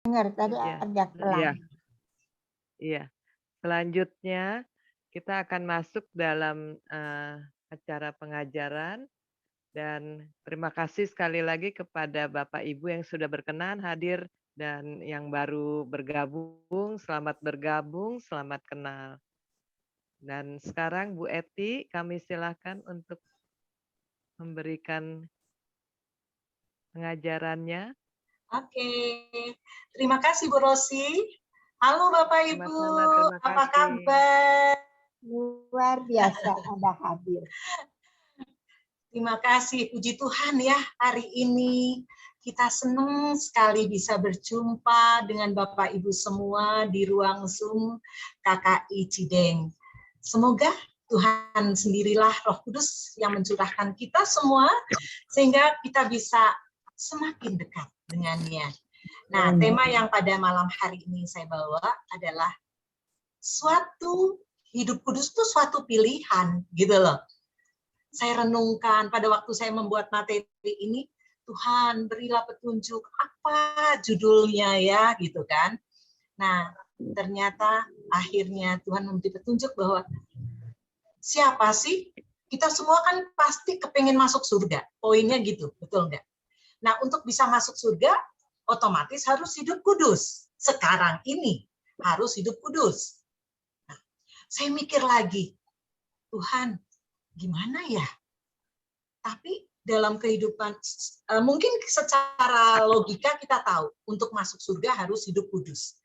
Dengar tadi Iya, ada iya, kelang. iya. Selanjutnya kita akan masuk dalam, acara pengajaran dan terima kasih sekali lagi kepada Bapak Ibu yang sudah berkenan hadir dan yang baru bergabung, selamat kenal. Dan sekarang Bu Eti, kami silakan untuk memberikan pengajarannya. Oke, terima kasih Bu Rosi. Halo Bapak Ibu, Sama-sama, terima apa kasih. kabar? Luar biasa Anda hadir. Terima kasih, puji Tuhan ya, hari ini kita senang sekali bisa berjumpa dengan Bapak Ibu semua di ruang Zoom KKI Cideng. Semoga Tuhan sendirilah Roh Kudus yang mencurahkan kita semua sehingga kita bisa semakin dekat dengannya. Nah, tema yang pada malam hari ini saya bawa adalah suatu hidup kudus itu suatu pilihan, gitu loh. Saya renungkan pada waktu saya membuat materi ini, Tuhan berilah petunjuk apa judulnya ya, gitu kan. Nah, ternyata akhirnya Tuhan memberi petunjuk bahwa siapa sih? Kita semua kan pasti kepengen masuk surga. Poinnya gitu, betul nggak? Nah, untuk bisa masuk surga, otomatis harus hidup kudus. Sekarang ini harus hidup kudus. Nah, saya mikir lagi, Tuhan, gimana ya? Tapi dalam kehidupan, mungkin secara logika kita tahu, untuk masuk surga harus hidup kudus.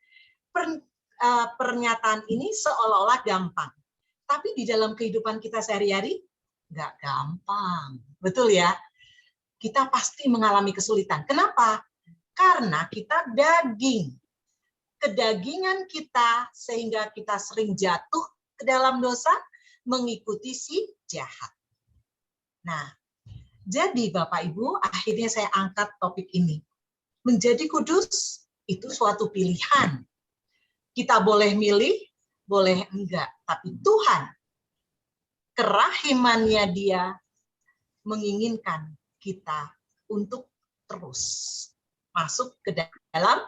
Pernyataan ini seolah-olah gampang. Tapi di dalam kehidupan kita sehari-hari, nggak gampang. Betul ya? Kita pasti mengalami kesulitan. Kenapa? Karena kita daging. Kedagingan kita sehingga kita sering jatuh ke dalam dosa mengikuti si jahat. Nah, jadi Bapak Ibu, akhirnya saya angkat topik ini. Menjadi kudus itu suatu pilihan. Kita boleh milih, boleh enggak. Tapi Tuhan, kerahimannya Dia menginginkan kita untuk terus masuk ke dalam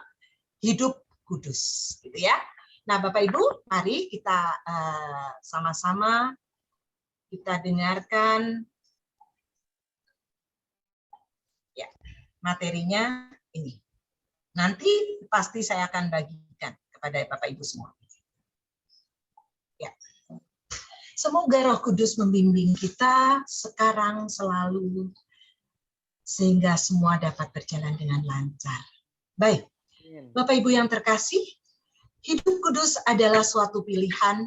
hidup kudus, gitu ya. Nah, Bapak Ibu, mari kita sama-sama kita dengarkan ya materinya ini. Nanti pasti saya akan bagikan kepada Bapak Ibu semua. Ya. Semoga Roh Kudus membimbing kita sekarang selalu sehingga semua dapat berjalan dengan lancar. Baik, Bapak Ibu yang terkasih, hidup kudus adalah suatu pilihan.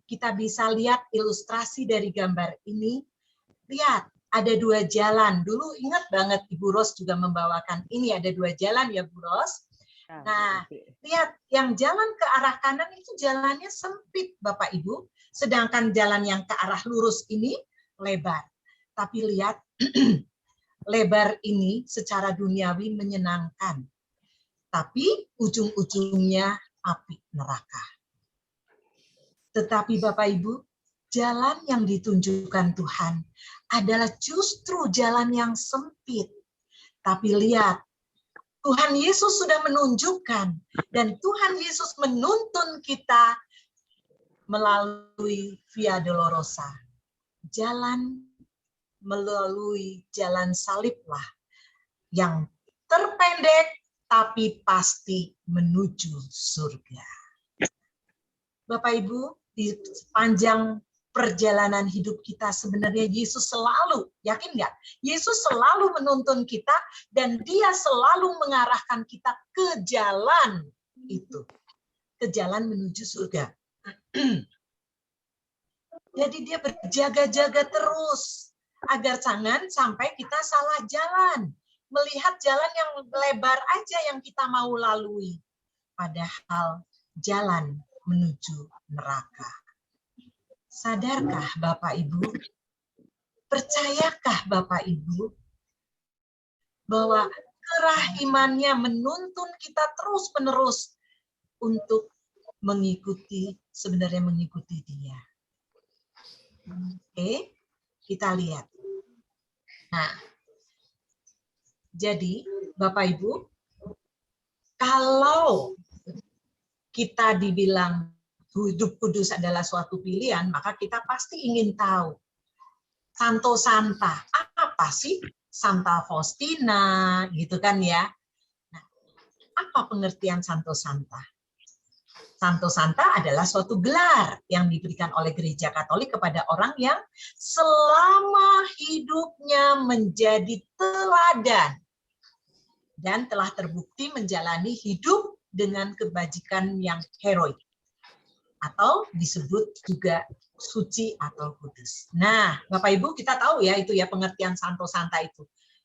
Kita bisa lihat ilustrasi dari gambar ini. Lihat, ada dua jalan. Dulu ingat banget Ibu Ros juga membawakan ini, ada dua jalan ya Bu Ros. Nah, lihat yang jalan ke arah kanan itu jalannya sempit Bapak Ibu, sedangkan jalan yang ke arah lurus ini lebar. Tapi lihat, lebar ini secara duniawi menyenangkan. Tapi ujung-ujungnya api neraka. Tetapi Bapak Ibu, jalan yang ditunjukkan Tuhan adalah justru jalan yang sempit. Tapi lihat, Tuhan Yesus sudah menunjukkan dan Tuhan Yesus menuntun kita melalui Via Dolorosa. Jalan melalui jalan saliblah yang terpendek tapi pasti menuju surga. Bapak Ibu, di sepanjang perjalanan hidup kita sebenarnya Yesus selalu, yakin nggak? Yesus selalu menuntun kita dan Dia selalu mengarahkan kita ke jalan itu, ke jalan menuju surga. Jadi Dia berjaga-jaga terus agar jangan sampai kita salah jalan, melihat jalan yang lebar aja yang kita mau lalui, padahal jalan menuju neraka. Sadarkah Bapak Ibu? Percayakah Bapak Ibu bahwa kerahimannya menuntun kita terus-menerus untuk sebenarnya mengikuti Dia. Oke, kita lihat. Nah, jadi Bapak Ibu, Kalau kita dibilang hidup kudus adalah suatu pilihan, maka kita pasti ingin tahu Santo Santa apa sih? Santa Faustina, gitu kan ya? Nah, apa pengertian Santo Santa? Santo Santa adalah suatu gelar yang diberikan oleh Gereja Katolik kepada orang yang selama hidupnya menjadi teladan dan telah terbukti menjalani hidup dengan kebajikan yang heroik, atau disebut juga suci atau kudus. Nah, Bapak Ibu, kita tahu ya itu ya pengertian Santo Santa itu.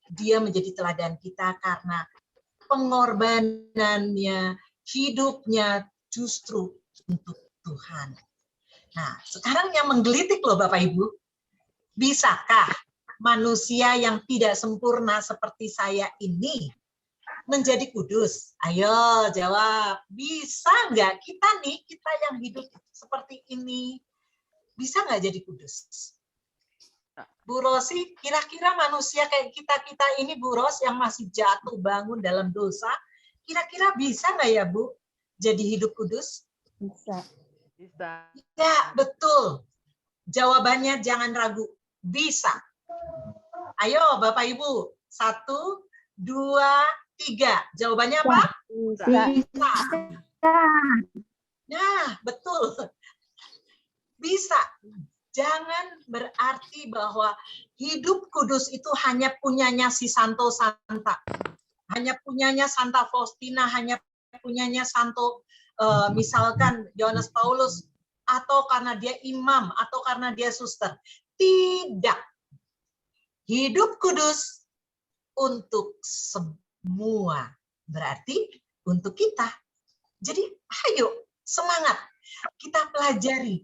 Dia menjadi teladan kita karena pengorbanannya, hidupnya justru untuk Tuhan. Nah, sekarang yang menggelitik loh Bapak Ibu, bisakah manusia yang tidak sempurna seperti saya ini menjadi kudus? Ayo jawab, bisa nggak kita nih, kita yang hidup seperti ini, bisa nggak jadi kudus? Bu Rosi, kira-kira manusia kayak kita ini, Bu Ros, yang masih jatuh bangun dalam dosa, kira-kira bisa nggak ya Bu jadi hidup kudus? Bisa. Bisa. Ya, betul. Jawabannya jangan ragu, bisa. Ayo Bapak Ibu, 1, 2, 3. Jawabannya apa? Bisa. Nah, betul. Bisa. Jangan berarti bahwa hidup kudus itu hanya punyanya si Santo Santa. Hanya punyanya Santa Faustina, hanya punyanya Santo misalkan Yohanes Paulus, atau karena dia imam, atau karena dia suster. Tidak. Hidup kudus untuk semua. Berarti untuk kita. Jadi ayo semangat. Kita pelajari.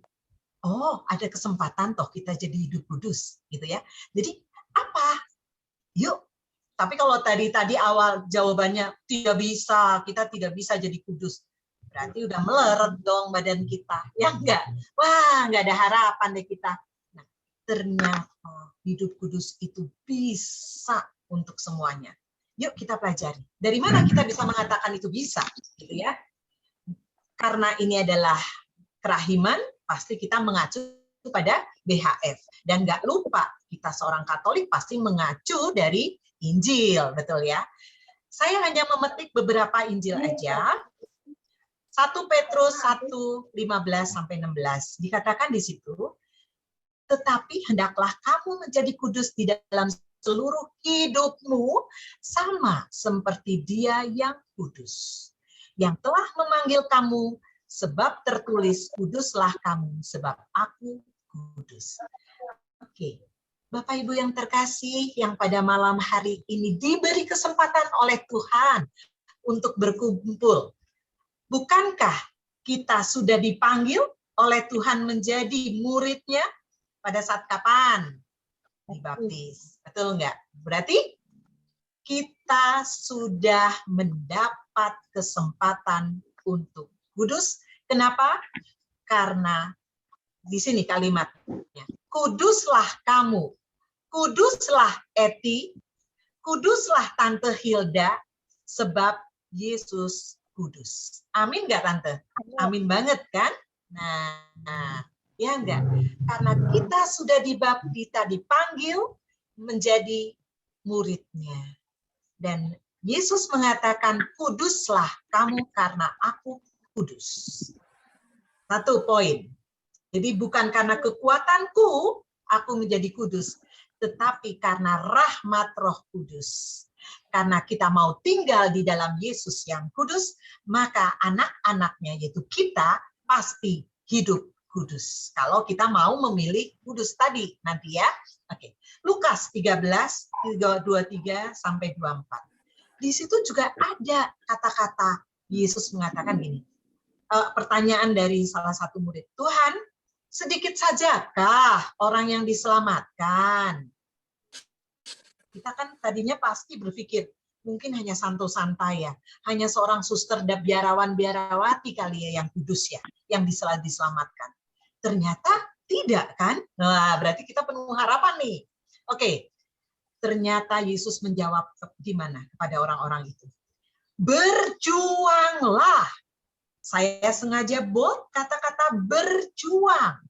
Oh, ada kesempatan toh kita jadi hidup kudus, gitu ya. Jadi apa? Yuk. Tapi kalau tadi awal jawabannya tidak bisa, kita tidak bisa jadi kudus. Berarti udah meleret dong badan kita. Ya enggak? Wah, enggak ada harapan deh kita. Nah, ternyata hidup kudus itu bisa untuk semuanya. Yuk kita pelajari. Dari mana kita bisa mengatakan itu bisa, gitu ya? Karena ini adalah kerahiman, pasti kita mengacu pada BHF. Dan nggak lupa, kita seorang Katolik pasti mengacu dari Injil, betul ya? Saya hanya memetik beberapa Injil aja. 1 Petrus 1:15-16. Dikatakan di situ, tetapi hendaklah kamu menjadi kudus di dalam seluruh hidupmu, sama seperti Dia yang kudus, yang telah memanggil kamu, sebab tertulis, kuduslah kamu, sebab aku kudus. Oke, Bapak Ibu yang terkasih, yang pada malam hari ini diberi kesempatan oleh Tuhan untuk berkumpul. Bukankah kita sudah dipanggil oleh Tuhan menjadi muridnya pada saat kapan? Dibaptis. Betul nggak? Berarti kita sudah mendapat kesempatan untuk kudus. Kenapa? Karena di sini kalimatnya. Kuduslah kamu. Kuduslah Eti. Kuduslah Tante Hilda. Sebab Yesus kudus. Amin nggak Tante? Amin banget kan? Nah, ya enggak? Karena kita sudah kita dipanggil menjadi muridnya. Dan Yesus mengatakan, kuduslah kamu karena aku kudus. Satu poin. Jadi bukan karena kekuatanku aku menjadi kudus, tetapi karena rahmat Roh Kudus. Karena kita mau tinggal di dalam Yesus yang kudus, maka anak-anaknya yaitu kita pasti hidup kudus. Kalau kita mau memilih kudus tadi nanti ya. Oke. Lukas 13:23-24. Di situ juga ada kata-kata Yesus mengatakan gini. Pertanyaan dari salah satu murid, Tuhan, sedikit sajakah orang yang diselamatkan? Kita kan tadinya pasti berpikir, mungkin hanya Santo Santa ya, hanya seorang suster dan biarawati kali ya yang kudus ya, yang diselamatkan. Ternyata tidak kan? Nah, berarti kita penuh harapan nih. Oke, ternyata Yesus menjawab gimana kepada orang-orang itu? Berjuanglah. Saya sengaja bold kata-kata berjuang.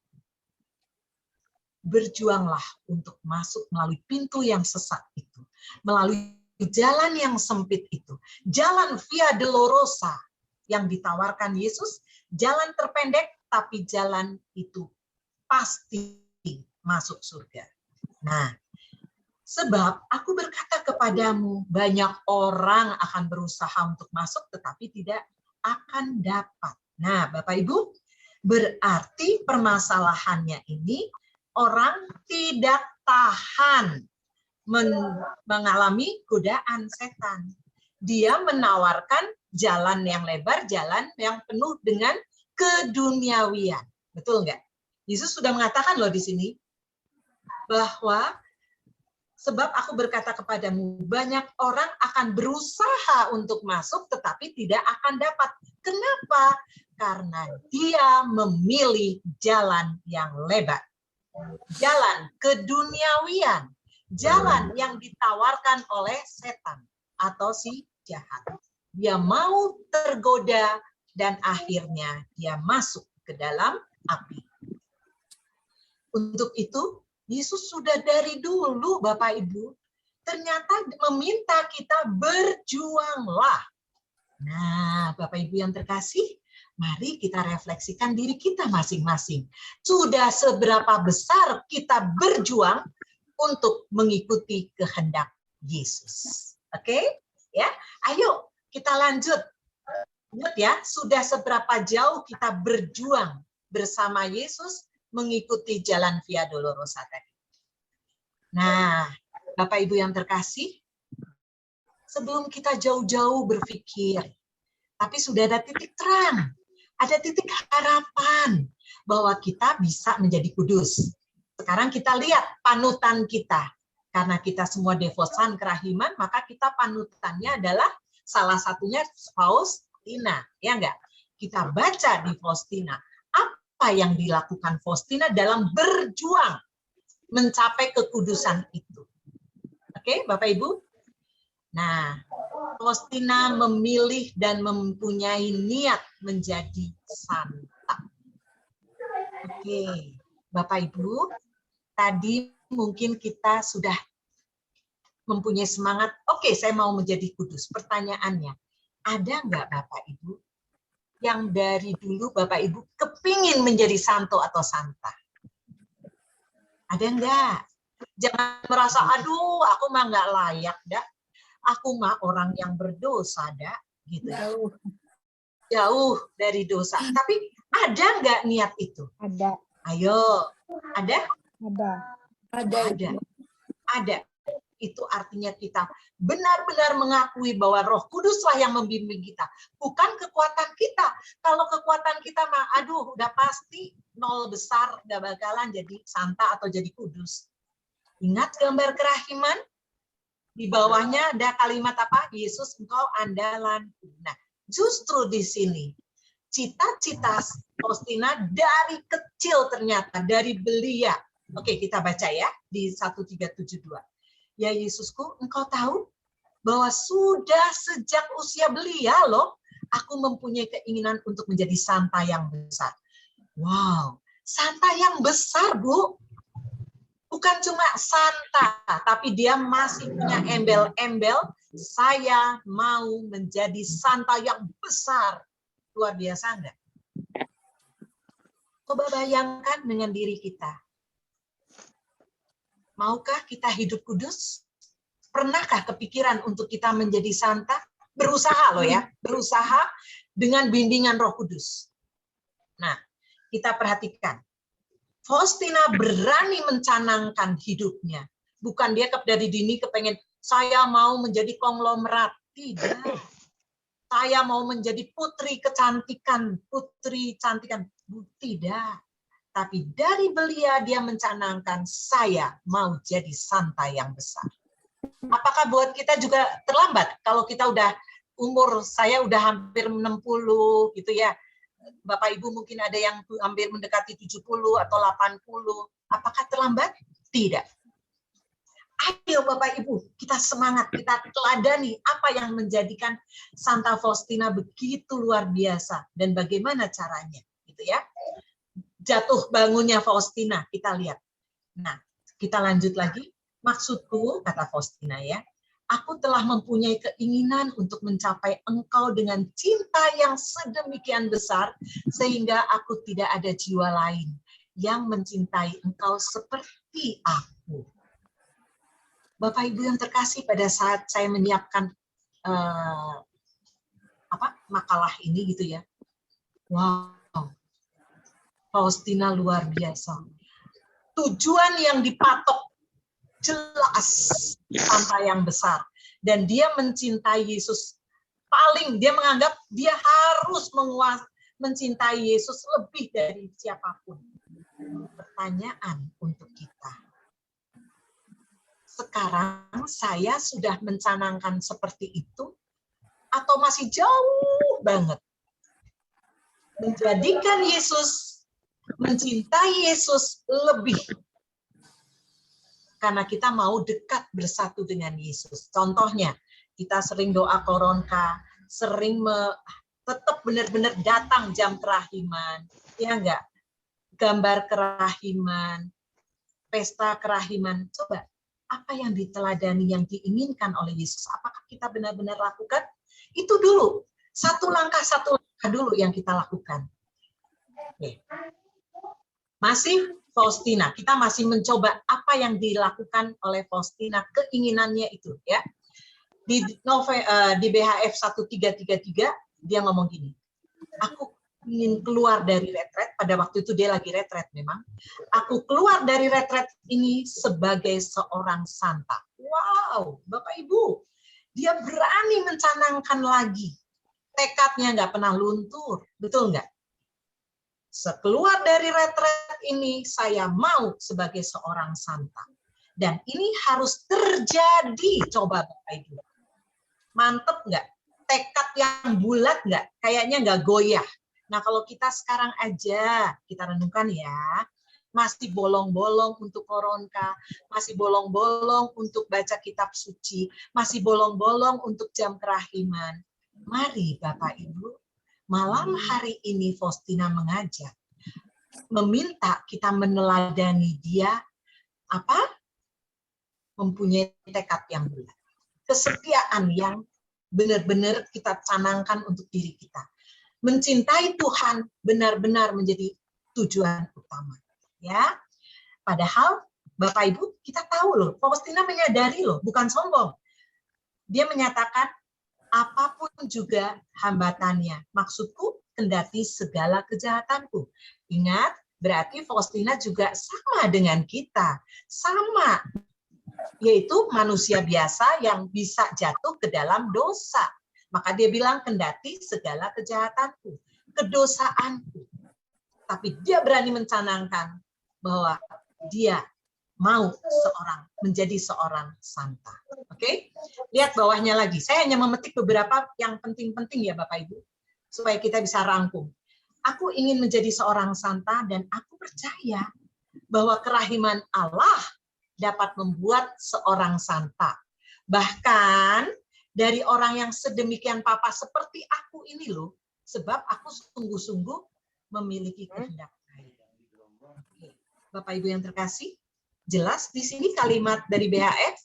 Berjuanglah untuk masuk melalui pintu yang sesat itu. Melalui jalan yang sempit itu. Jalan Via Dolorosa yang ditawarkan Yesus. Jalan terpendek, tapi jalan itu pasti masuk surga. Nah, sebab aku berkata kepadamu, banyak orang akan berusaha untuk masuk, tetapi tidak akan dapat. Nah, Bapak Ibu, berarti permasalahannya ini orang tidak tahan mengalami godaan setan. Dia menawarkan jalan yang lebar, jalan yang penuh dengan keduniawian. Betul nggak? Yesus sudah mengatakan loh di sini, bahwa sebab aku berkata kepadamu, banyak orang akan berusaha untuk masuk, tetapi tidak akan dapat. Kenapa? Karena dia memilih jalan yang lebar. Jalan keduniawian. Jalan yang ditawarkan oleh setan atau si jahat. Dia mau tergoda dan akhirnya dia masuk ke dalam api. Untuk itu, Yesus sudah dari dulu, Bapak Ibu, ternyata meminta kita berjuanglah. Nah, Bapak Ibu yang terkasih, mari kita refleksikan diri kita masing-masing. Sudah seberapa besar kita berjuang untuk mengikuti kehendak Yesus. Oke? Ya, ayo kita lanjut. Ingat ya, sudah seberapa jauh kita berjuang bersama Yesus mengikuti jalan Via Dolorosa tadi. Nah, Bapak Ibu yang terkasih, sebelum kita jauh-jauh berpikir, tapi sudah ada titik terang, ada titik harapan bahwa kita bisa menjadi kudus. Sekarang kita lihat panutan kita. Karena kita semua devosan kerahiman, maka kita panutannya adalah salah satunya Faustina, ya enggak? Kita baca di Faustina. Apa yang dilakukan Faustina dalam berjuang mencapai kekudusan itu. Oke, Bapak Ibu? Nah, Faustina memilih dan mempunyai niat menjadi santa. Oke, Bapak Ibu, tadi mungkin kita sudah mempunyai semangat, oke, saya mau menjadi kudus. Pertanyaannya, ada nggak Bapak Ibu yang dari dulu Bapak Ibu kepingin menjadi santo atau santa? Ada nggak? Jangan merasa, aduh, aku mah nggak layak, dah. Aku mah orang yang berdosa, dah. Gitu. Jauh dari dosa. Tapi ada nggak niat itu? Ada. Ayo, ada? Ada. Ada. Itu artinya kita benar-benar mengakui bahwa Roh Kuduslah yang membimbing kita, bukan kekuatan kita. Kalau kekuatan kita mah, aduh, udah pasti nol besar, gak bakalan jadi santa atau jadi kudus. Ingat gambar kerahiman? Di bawahnya ada kalimat apa? Yesus, engkau andalanku. Nah, justru di sini cita-cita Faustina dari kecil ternyata, dari belia. Oke, kita baca ya di 1372. Ya Yesusku, engkau tahu bahwa sudah sejak usia belia loh, aku mempunyai keinginan untuk menjadi santa yang besar. Wow, santa yang besar, Bu. Bukan cuma santa, tapi dia masih punya embel-embel, saya mau menjadi santa yang besar. Luar biasa enggak? Coba bayangkan dengan diri kita. Maukah kita hidup kudus? Pernahkah kepikiran untuk kita menjadi santa? Berusaha loh ya, berusaha dengan bimbingan Roh Kudus. Nah, kita perhatikan. Faustina berani mencanangkan hidupnya. Bukan dia dari dini kepengen, saya mau menjadi konglomerat. Tidak. Saya mau menjadi putri kecantikan, putri cantikan. Tidak. Tapi dari belia dia mencanangkan, saya mau jadi santa yang besar. Apakah buat kita juga terlambat? Kalau kita udah umur, saya udah hampir 60 gitu ya. Bapak Ibu mungkin ada yang hampir mendekati 70 atau 80. Apakah terlambat? Tidak. Ayo Bapak Ibu, kita semangat, kita teladani apa yang menjadikan Santa Faustina begitu luar biasa dan bagaimana caranya, gitu ya. Jatuh bangunnya Faustina, kita lihat. Nah, kita lanjut lagi. Maksudku, kata Faustina ya, aku telah mempunyai keinginan untuk mencapai engkau dengan cinta yang sedemikian besar, sehingga aku tidak ada jiwa lain yang mencintai engkau seperti aku. Bapak Ibu yang terkasih, pada saat saya menyiapkan makalah ini gitu ya, wow, Faustina luar biasa. Tujuan yang dipatok jelas, sampai yang besar, dan dia mencintai Yesus dia menganggap dia harus mencintai Yesus lebih dari siapapun. Pertanyaan untuk kita. Sekarang saya sudah mencanangkan seperti itu atau masih jauh banget? Menjadikan Yesus, mencintai Yesus lebih. Karena kita mau dekat bersatu dengan Yesus. Contohnya, kita sering doa koronka, sering tetap benar-benar datang jam kerahiman. Ya enggak? Gambar kerahiman, pesta kerahiman. Coba, apa yang diteladani, yang diinginkan oleh Yesus, apakah kita benar-benar lakukan? Itu dulu, satu langkah dulu yang kita lakukan. Oke. Masih Faustina, kita masih mencoba apa yang dilakukan oleh Faustina, keinginannya itu ya. Di BHF 1333 dia ngomong gini, aku ingin keluar dari retret, pada waktu itu dia lagi retret memang. Aku keluar dari retret ini sebagai seorang santa. Wow, Bapak Ibu, dia berani mencanangkan lagi. Tekadnya nggak pernah luntur, betul nggak? Sekeluar dari retret ini, saya mau sebagai seorang santa. Dan ini harus terjadi, coba Bapak Ibu. Mantep nggak? Tekad yang bulat nggak? Kayaknya nggak goyah. Nah, kalau kita sekarang aja, kita renungkan ya, masih bolong-bolong untuk koronka, masih bolong-bolong untuk baca kitab suci, masih bolong-bolong untuk jam kerahiman. Mari Bapak Ibu, malam hari ini Faustina mengajak, meminta kita meneladani dia, mempunyai tekad yang bulat. Kesetiaan yang benar-benar kita canangkan untuk diri kita. Mencintai Tuhan benar-benar menjadi tujuan utama. Ya, padahal Bapak Ibu kita tahu loh, Faustina menyadari loh, bukan sombong. Dia menyatakan apapun juga hambatannya. Maksudku kendati segala kejahatanku. Ingat, berarti Faustina juga sama dengan kita, sama, yaitu manusia biasa yang bisa jatuh ke dalam dosa. Maka dia bilang, kendati segala kejahatanku, kedosaanku. Tapi dia berani mencanangkan bahwa dia mau menjadi seorang santa. Oke? Lihat bawahnya lagi. Saya hanya memetik beberapa yang penting-penting ya Bapak Ibu, supaya kita bisa rangkum. Aku ingin menjadi seorang santa dan aku percaya bahwa kerahiman Allah dapat membuat seorang santa. Bahkan dari orang yang sedemikian papa seperti aku ini loh, sebab aku sungguh-sungguh memiliki kehendak baik. Bapak Ibu yang terkasih, jelas di sini kalimat dari BHF,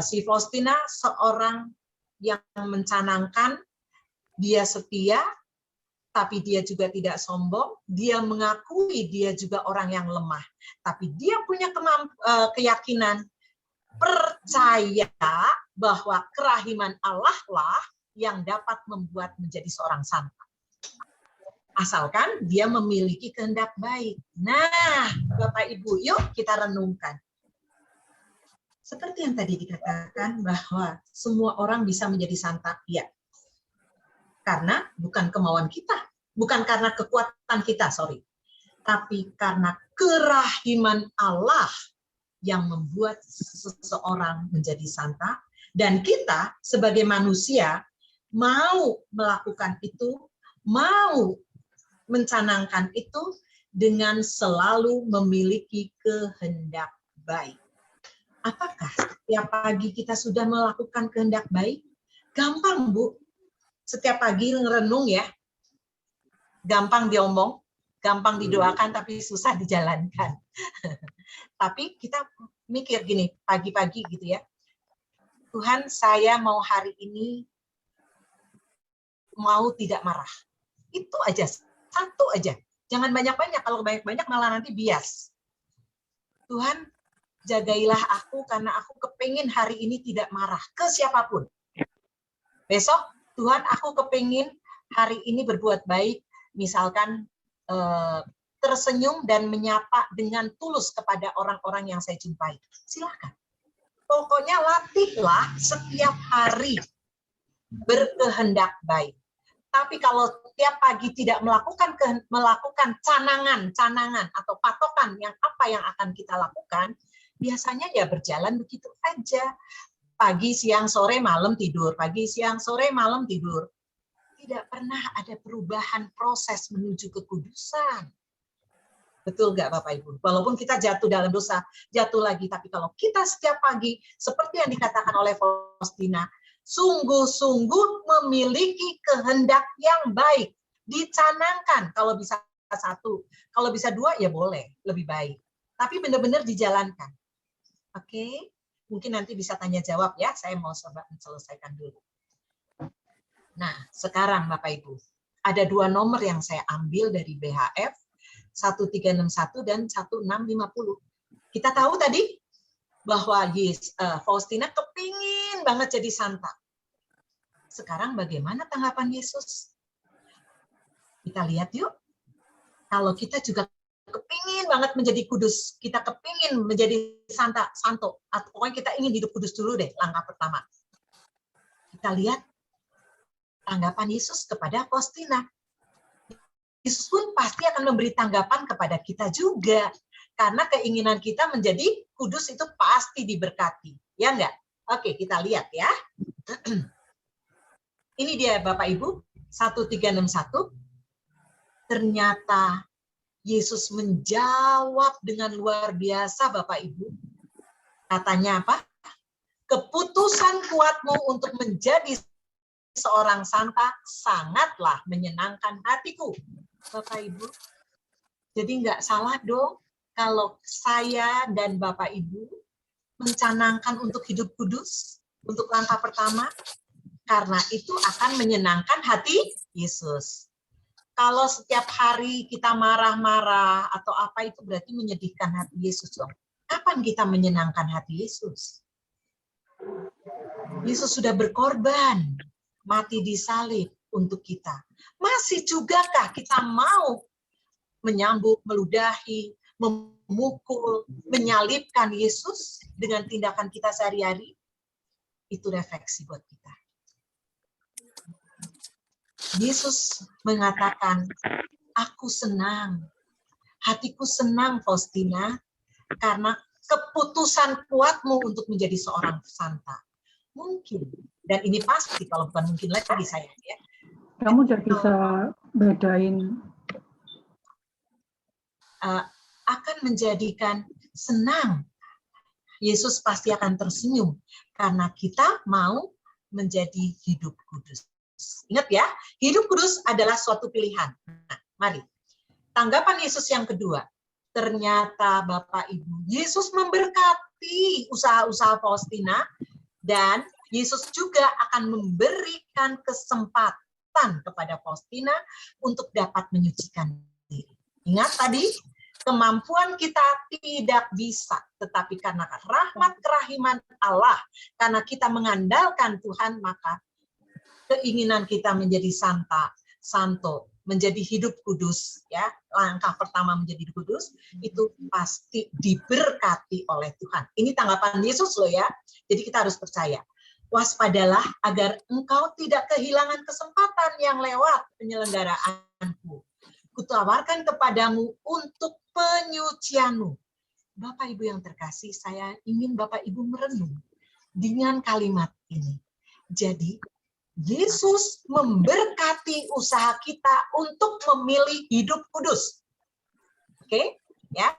si Faustina seorang yang mencanangkan, dia setia, tapi dia juga tidak sombong, dia mengakui dia juga orang yang lemah, tapi dia punya keyakinan, percaya bahwa kerahiman Allah lah yang dapat membuat menjadi seorang santa. Asalkan dia memiliki kehendak baik. Nah, Bapak Ibu, yuk kita renungkan. Seperti yang tadi dikatakan bahwa semua orang bisa menjadi santa, ya. Karena bukan kemauan kita, bukan karena kekuatan kita, tapi karena kerahiman Allah yang membuat seseorang menjadi santa, dan kita sebagai manusia mau melakukan itu, mau mencanangkan itu dengan selalu memiliki kehendak baik. Apakah setiap pagi kita sudah melakukan kehendak baik? Gampang, Bu. Setiap pagi ngerenung ya. Gampang diomong, gampang didoakan, tapi susah dijalankan. Tapi kita mikir gini, pagi-pagi gitu ya. Tuhan, saya mau hari ini mau tidak marah. Itu aja, satu aja. Jangan banyak-banyak, kalau banyak-banyak malah nanti bias. Tuhan, jagailah aku karena aku kepingin hari ini tidak marah ke siapapun. Besok, Tuhan, aku kepingin hari ini berbuat baik, misalkan tersenyum dan menyapa dengan tulus kepada orang-orang yang saya jumpai. Silakan. Pokoknya latihlah setiap hari berkehendak baik. Tapi kalau tiap pagi tidak melakukan canangan atau patokan yang apa yang akan kita lakukan, biasanya ya berjalan begitu aja. Pagi, siang, sore, malam tidur. Pagi, siang, sore, malam tidur. Tidak pernah ada perubahan proses menuju kekudusan. Betul nggak Bapak Ibu? Walaupun kita jatuh dalam dosa, jatuh lagi. Tapi kalau kita setiap pagi, seperti yang dikatakan oleh Faustina, sungguh-sungguh memiliki kehendak yang baik. Dicanangkan, kalau bisa satu. Kalau bisa dua, ya boleh, lebih baik. Tapi benar-benar dijalankan. Oke? Mungkin nanti bisa tanya jawab ya, saya mau coba selesaikan dulu. Nah, sekarang Bapak Ibu, ada dua nomor yang saya ambil dari BHF, 1361 dan 1650. Kita tahu tadi bahwa Faustina kepingin banget jadi santa. Sekarang bagaimana tanggapan Yesus? Kita lihat yuk. Kalau kita juga kepingin banget menjadi kudus, kita kepingin menjadi santo, atau pokoknya kita ingin hidup kudus dulu deh, langkah pertama. Kita lihat tanggapan Yesus kepada Faustina. Yesus pun pasti akan memberi tanggapan kepada kita juga, karena keinginan kita menjadi kudus itu pasti diberkati, ya enggak? Oke, kita lihat ya. Ini dia Bapak Ibu, 1361. Ternyata Yesus menjawab dengan luar biasa, Bapak Ibu. Katanya apa? Keputusan kuatmu untuk menjadi seorang santa sangatlah menyenangkan hatiku. Bapak Ibu, jadi nggak salah dong kalau saya dan Bapak Ibu mencanangkan untuk hidup kudus, untuk langkah pertama, karena itu akan menyenangkan hati Yesus. Kalau setiap hari kita marah-marah atau apa, itu berarti menyedihkan hati Yesus dong. Kapan kita menyenangkan hati Yesus? Yesus sudah berkorban, mati di salib untuk kita. Masih jugakah kita mau menyambut, meludahi, memukul, menyalibkan Yesus dengan tindakan kita sehari-hari? Itu refleksi buat kita. Yesus mengatakan, aku senang, hatiku senang Faustina, karena keputusan kuatmu untuk menjadi seorang santa. Mungkin, dan ini pasti, kalau bukan mungkin lagi saya. Ya. Kamu udah bisa bedain. Akan menjadikan senang. Yesus pasti akan tersenyum, karena kita mau menjadi hidup kudus. Ingat ya, hidup kudus adalah suatu pilihan. Nah, mari. Tanggapan Yesus yang kedua. Ternyata Bapak Ibu, Yesus memberkati usaha-usaha Faustina, dan Yesus juga akan memberikan kesempatan kepada Faustina untuk dapat menyucikan diri. Ingat tadi, kemampuan kita tidak bisa, tetapi karena rahmat kerahiman Allah, karena kita mengandalkan Tuhan, maka keinginan kita menjadi santo, menjadi hidup kudus, ya, langkah pertama menjadi hidup kudus, itu pasti diberkati oleh Tuhan. Ini tanggapan Yesus loh ya, jadi kita harus percaya. Waspadalah agar engkau tidak kehilangan kesempatan yang lewat penyelenggaraanku. Kutawarkan kepadamu untuk penyucianmu. Bapak Ibu yang terkasih, saya ingin Bapak Ibu merenung dengan kalimat ini. Jadi, Yesus memberkati usaha kita untuk memilih hidup kudus. Oke, ya.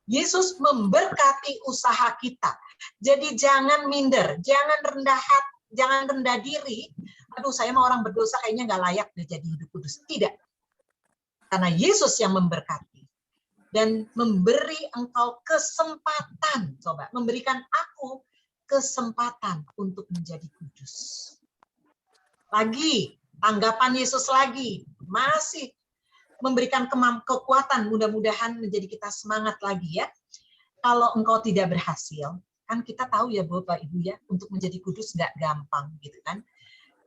Yesus memberkati usaha kita. Jadi jangan minder, jangan rendah hati, jangan rendah diri. Aduh, saya mah orang berdosa kayaknya nggak layak deh jadi hidup kudus. Tidak. Karena Yesus yang memberkati dan memberi engkau kesempatan. Coba, memberikan aku kesempatan untuk menjadi kudus. Lagi, tanggapan Yesus lagi. Masih memberikan kekuatan, mudah-mudahan menjadi kita semangat lagi ya. Kalau engkau tidak berhasil, kan kita tahu ya Bapak Ibu ya, untuk menjadi kudus nggak gampang gitu kan.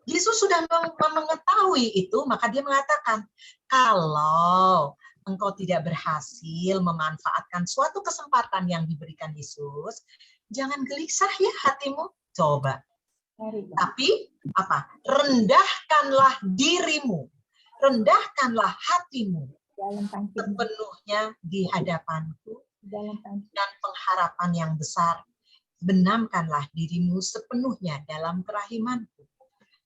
Yesus sudah mengetahui itu, maka dia mengatakan, kalau engkau tidak berhasil memanfaatkan suatu kesempatan yang diberikan Yesus, jangan gelisah ya hatimu. Coba. Tapi apa? Rendahkanlah dirimu, rendahkanlah hatimu sepenuhnya di hadapanku dan pengharapan yang besar. Benamkanlah dirimu sepenuhnya dalam kerahimanku.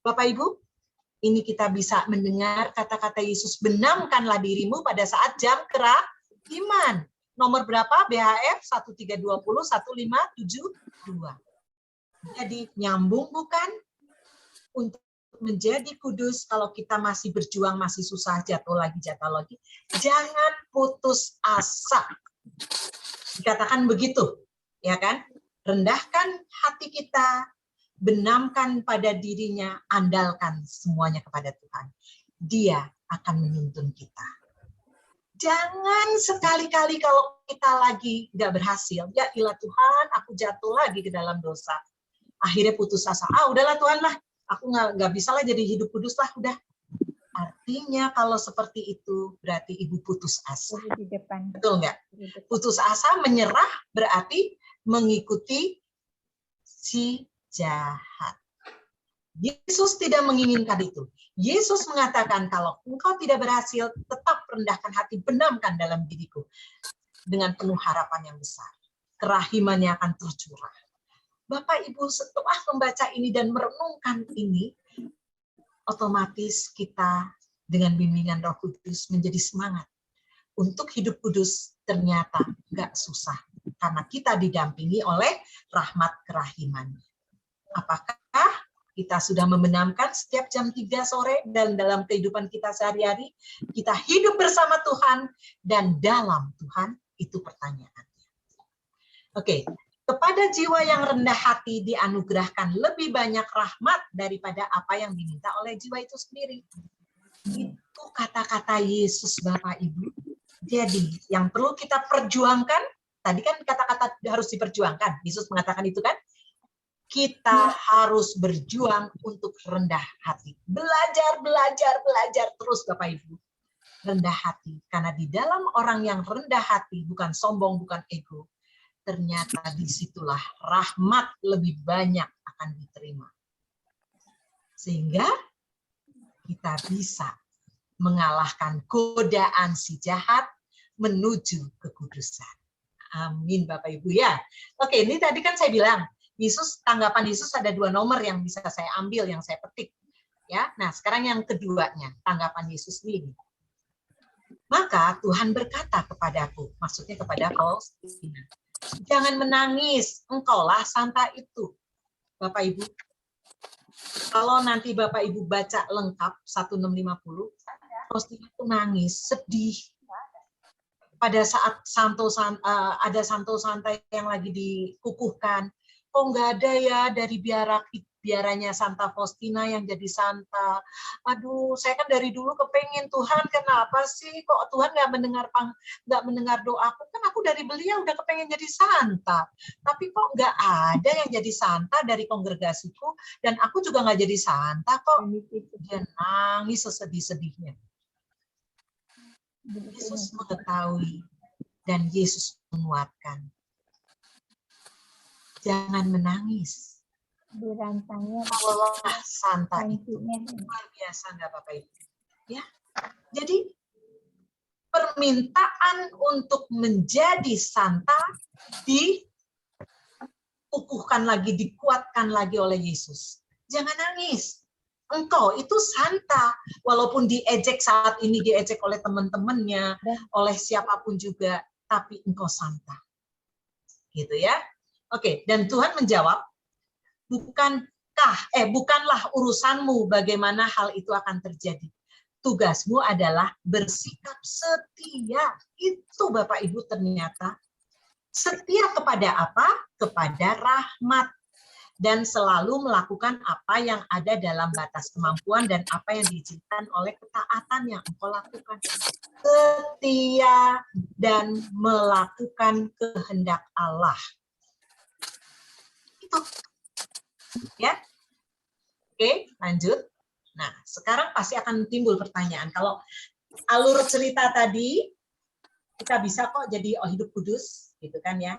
Bapak Ibu, ini kita bisa mendengar kata-kata Yesus, benamkanlah dirimu pada saat jam kerahiman. Nomor berapa? BHF 1320 1572. Jadi nyambung bukan? Untuk menjadi kudus, kalau kita masih berjuang, masih susah, jatuh lagi, jangan putus asa. Dikatakan begitu, ya kan? Rendahkan hati kita, benamkan pada dirinya, andalkan semuanya kepada Tuhan. Dia akan menuntun kita. Jangan sekali-kali kalau kita lagi nggak berhasil, ya ilah Tuhan, aku jatuh lagi ke dalam dosa. Akhirnya putus asa. Udahlah Tuhan lah, aku nggak bisa lah jadi hidup kudus lah, udah. Artinya kalau seperti itu berarti ibu putus asa. Betul nggak? Putus asa, menyerah berarti mengikuti si jahat. Yesus tidak menginginkan itu. Yesus mengatakan kalau engkau tidak berhasil, tetap rendahkan hati, benamkan dalam diriku dengan penuh harapan yang besar. Kerahimannya akan tercurah. Bapak Ibu, setelah membaca ini dan merenungkan ini, otomatis kita dengan bimbingan Roh Kudus menjadi semangat untuk hidup kudus. Ternyata nggak susah karena kita didampingi oleh rahmat kerahiman. Apakah kita sudah membenamkan setiap jam 3 sore dan dalam kehidupan kita sehari-hari, kita hidup bersama Tuhan dan dalam Tuhan? Itu pertanyaannya. Oke, kepada jiwa yang rendah hati dianugerahkan lebih banyak rahmat daripada apa yang diminta oleh jiwa itu sendiri. Itu kata-kata Yesus, Bapak Ibu. Jadi, yang perlu kita perjuangkan, tadi kan kata-kata harus diperjuangkan. Yesus mengatakan itu kan? Kita harus berjuang untuk rendah hati. Belajar terus Bapak Ibu. Rendah hati. Karena di dalam orang yang rendah hati, bukan sombong, bukan ego, ternyata disitulah rahmat lebih banyak akan diterima. Sehingga kita bisa mengalahkan godaan si jahat menuju kekudusan. Amin Bapak Ibu ya. Oke, ini tadi kan saya bilang, Yesus, tanggapan Yesus ada 2 nomor yang bisa saya ambil, yang saya petik. Ya, nah sekarang yang keduanya, tanggapan Yesus ini. Maka Tuhan berkata kepadaku, maksudnya kepada Faustina, jangan menangis, engkaulah santa itu. Bapak Ibu, kalau nanti Bapak Ibu baca lengkap 1650, Faustina itu nangis, sedih. Pada saat ada santo santai yang lagi dikukuhkan, kok nggak ada ya dari biaranya Santa Faustina yang jadi santa. Aduh, saya kan dari dulu kepengen, Tuhan kenapa sih kok Tuhan nggak mendengar doaku? Kan aku dari belia udah kepengen jadi santa, tapi kok nggak ada yang jadi santa dari kongregasiku, dan aku juga nggak jadi santa kok. Dia nangis sesedih-sedihnya. Yesus mengetahui dan Yesus menguatkan. Jangan menangis. Allah santa itu luar biasa, nggak Bapak Ibu? Ya, jadi permintaan untuk menjadi santa dikukuhkan lagi, dikuatkan lagi oleh Yesus. Jangan nangis. Engkau itu santa, walaupun diejek saat ini, diejek oleh teman-temannya, oleh siapapun juga, tapi engkau santa. Gitu ya. Oke, dan Tuhan menjawab, bukanlah urusanmu bagaimana hal itu akan terjadi. Tugasmu adalah bersikap setia. Itu Bapak Ibu ternyata. Setia kepada apa? Kepada rahmat. Dan selalu melakukan apa yang ada dalam batas kemampuan dan apa yang diizinkan oleh ketaatan yang engkau lakukan. Setia dan melakukan kehendak Allah. Itu. Ya. Oke, lanjut. Nah, sekarang pasti akan timbul pertanyaan. Kalau alur cerita tadi, kita bisa kok jadi hidup kudus, gitu kan ya.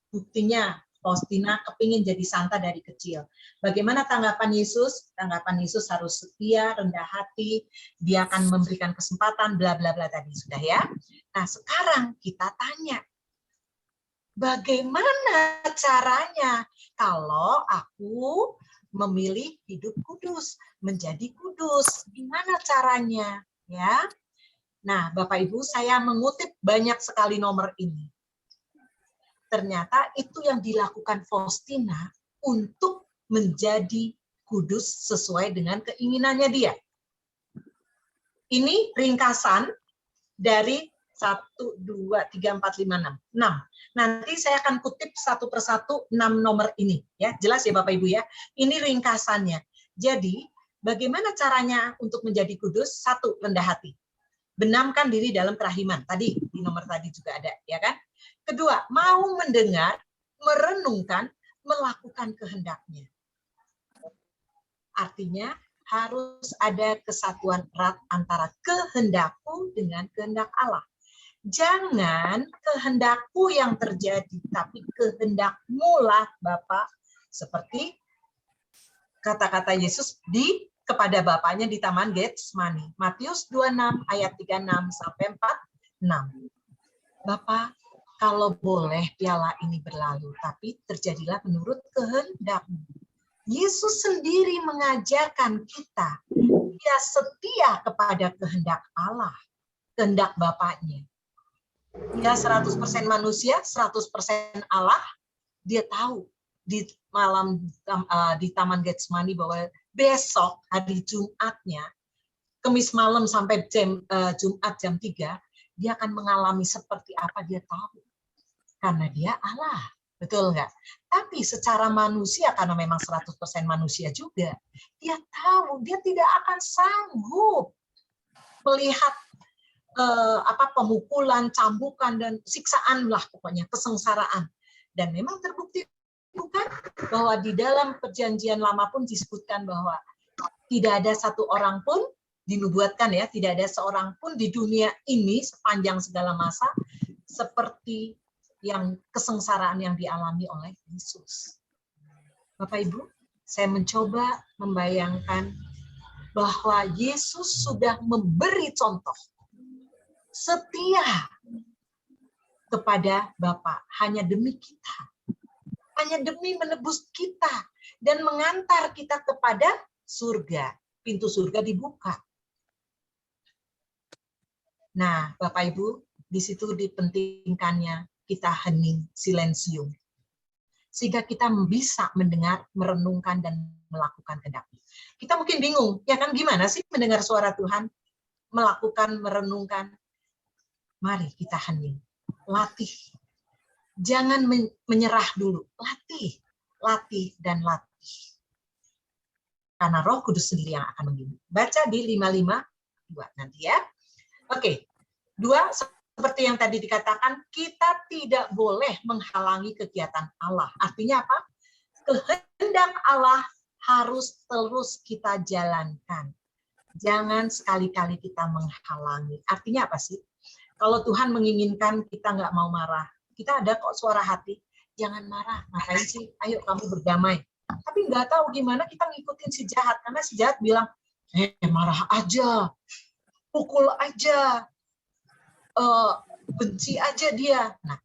Buktinya, Faustina kepingin jadi santa dari kecil. Bagaimana tanggapan Yesus? Tanggapan Yesus harus setia, rendah hati, dia akan memberikan kesempatan, bla bla bla tadi sudah ya. Nah sekarang kita tanya, bagaimana caranya kalau aku memilih hidup kudus, menjadi kudus? Gimana caranya? Ya. Nah Bapak Ibu, saya mengutip banyak sekali nomor ini. Ternyata itu yang dilakukan Faustina untuk menjadi kudus sesuai dengan keinginannya dia. Ini ringkasan dari 1, 2, 3, 4, 5, 6. 6. Nanti saya akan kutip satu persatu 6 nomor ini. Ya, jelas ya Bapak Ibu ya. Ini ringkasannya. Jadi, bagaimana caranya untuk menjadi kudus? 1, rendah hati. Benamkan diri dalam kerahiman. Tadi, di nomor tadi juga ada. Ya kan? Kedua, mau mendengar, merenungkan, melakukan kehendaknya. Artinya harus ada kesatuan erat antara kehendakku dengan kehendak Allah. Jangan kehendakku yang terjadi, tapi kehendakmu lah Bapa. Seperti kata-kata Yesus kepada Bapaknya di Taman Getsemani. Matius 26 ayat 36 sampai 46. Bapa, kalau boleh piala ini berlalu, tapi terjadilah menurut kehendak-Mu. Yesus sendiri mengajarkan kita, dia setia kepada kehendak Allah, kehendak Bapaknya. Dia 100% manusia, 100% Allah. Dia tahu di Taman Getsemani bahwa besok hari Jumatnya, Kamis malam sampai Jumat jam 3, dia akan mengalami seperti apa dia tahu. Karena dia Allah, betul nggak? Tapi secara manusia, karena memang 100% manusia juga, dia tahu dia tidak akan sanggup melihat pemukulan, cambukan, dan siksaan lah pokoknya, kesengsaraan. Dan memang terbukti bukan bahwa di dalam perjanjian lama pun disebutkan bahwa tidak ada satu orang pun, dinubuatkan ya, tidak ada seorang pun di dunia ini sepanjang segala masa seperti yang kesengsaraan yang dialami oleh Yesus. Bapak Ibu, saya mencoba membayangkan bahwa Yesus sudah memberi contoh setia kepada Bapa hanya demi kita, hanya demi menebus kita dan mengantar kita kepada surga. Pintu surga dibuka. Nah, Bapak Ibu, di situ dipentingkannya kita hening, silensium. Sehingga kita bisa mendengar, merenungkan, dan melakukan kehendak. Kita mungkin bingung, ya kan gimana sih mendengar suara Tuhan? Melakukan, merenungkan. Mari kita hening. Latih. Jangan menyerah dulu. Latih, latih, dan latih. Karena Roh Kudus sendiri yang akan membimbing. Baca di 552 nanti ya. Oke. 2, seperti yang tadi dikatakan, kita tidak boleh menghalangi kegiatan Allah. Artinya apa? Kehendak Allah harus terus kita jalankan. Jangan sekali-kali kita menghalangi. Artinya apa sih? Kalau Tuhan menginginkan kita nggak mau marah, kita ada kok suara hati. Jangan marah, ngapain sih? Ayo kamu berdamai. Tapi nggak tahu gimana kita ngikutin si jahat. Karena si jahat bilang, marah aja, pukul aja, benci aja dia. Nah,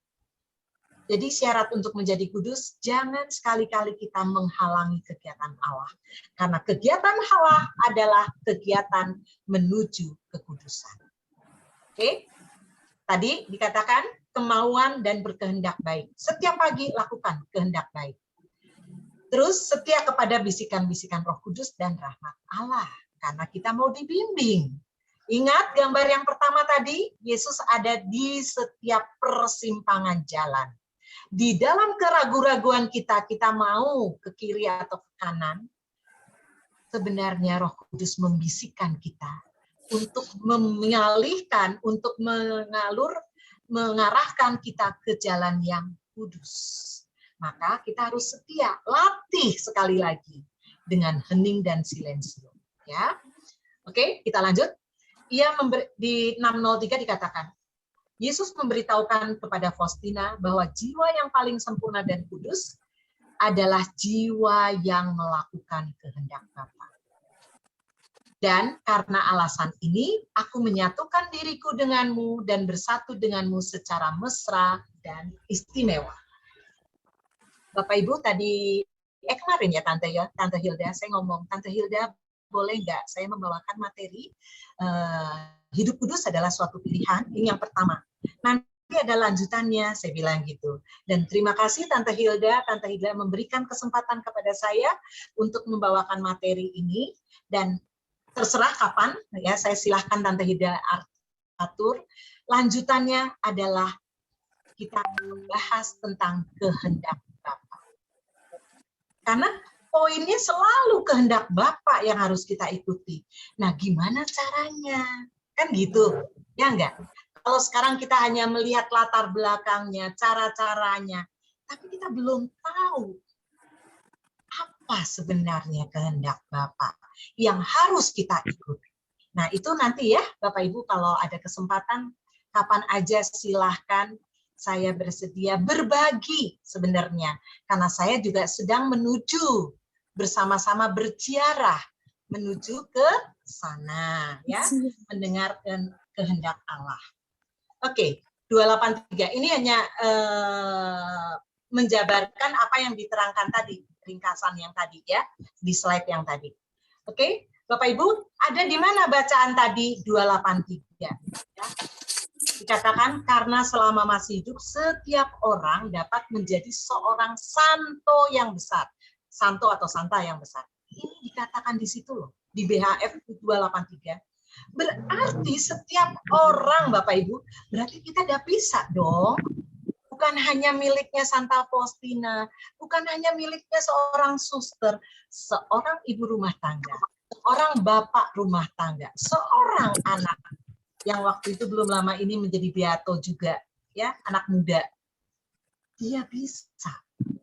jadi syarat untuk menjadi kudus, jangan sekali-kali kita menghalangi kegiatan Allah. Karena kegiatan Allah adalah kegiatan menuju kekudusan. Oke? Tadi dikatakan kemauan dan berkehendak baik. Setiap pagi lakukan kehendak baik. Terus setia kepada bisikan-bisikan Roh Kudus dan rahmat Allah. Karena kita mau dibimbing. Ingat gambar yang pertama tadi, Yesus ada di setiap persimpangan jalan. Di dalam keraguan-raguan kita mau ke kiri atau ke kanan, sebenarnya Roh Kudus membisikkan kita untuk mengalihkan, untuk mengarahkan kita ke jalan yang kudus. Maka kita harus setia, latih sekali lagi dengan hening dan silensio. Ya, oke, kita lanjut. Di 603 dikatakan, Yesus memberitahukan kepada Faustina bahwa jiwa yang paling sempurna dan kudus adalah jiwa yang melakukan kehendak Bapa. Dan karena alasan ini, aku menyatukan diriku denganmu dan bersatu denganmu secara mesra dan istimewa. Bapak Ibu tadi, kemarin ya Tante Hilda, saya ngomong, Tante Hilda boleh nggak saya membawakan materi hidup kudus adalah suatu pilihan, ini yang pertama. Nanti ada lanjutannya, saya bilang gitu. Dan terima kasih Tante Hilda memberikan kesempatan kepada saya untuk membawakan materi ini, dan terserah kapan, ya saya silahkan Tante Hilda atur. Lanjutannya adalah kita membahas tentang kehendak Bapa. Karena poinnya selalu kehendak Bapa yang harus kita ikuti. Nah, gimana caranya? Kan gitu, ya enggak? Kalau sekarang kita hanya melihat latar belakangnya, cara-caranya, tapi kita belum tahu apa sebenarnya kehendak Bapa yang harus kita ikuti. Nah, itu nanti ya, Bapak Ibu, kalau ada kesempatan, kapan aja silahkan, saya bersedia berbagi sebenarnya. Karena saya juga sedang menuju bersama-sama berziarah menuju ke sana, ya, mendengarkan kehendak Allah. Oke, 283 ini hanya menjabarkan apa yang diterangkan tadi, ringkasan yang tadi ya, di slide yang tadi. Oke, Bapak Ibu, ada di mana bacaan tadi 283? Ya. Dikatakan karena selama masih hidup setiap orang dapat menjadi seorang santo yang besar. Santo atau santa yang besar. Ini dikatakan di situ loh, di BHF 283. Berarti setiap orang, Bapak Ibu, berarti kita udah bisa dong. Bukan hanya miliknya Santa Faustina, bukan hanya miliknya seorang suster, seorang ibu rumah tangga, seorang bapak rumah tangga, seorang anak yang waktu itu belum lama ini menjadi beato juga, ya, anak muda. Dia bisa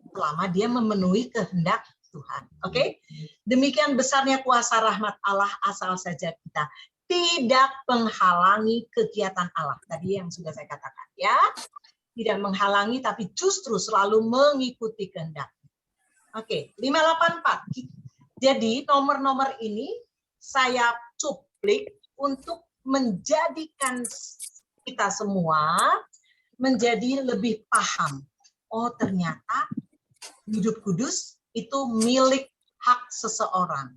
selama dia memenuhi kehendak Tuhan. Oke? Demikian besarnya kuasa rahmat Allah, asal saja kita tidak menghalangi kegiatan Allah. Tadi yang sudah saya katakan, ya. Tidak menghalangi, tapi justru selalu mengikuti kehendak. Oke, 584. Jadi nomor-nomor ini saya cuplik untuk menjadikan kita semua menjadi lebih paham. Oh, ternyata hidup kudus itu milik hak seseorang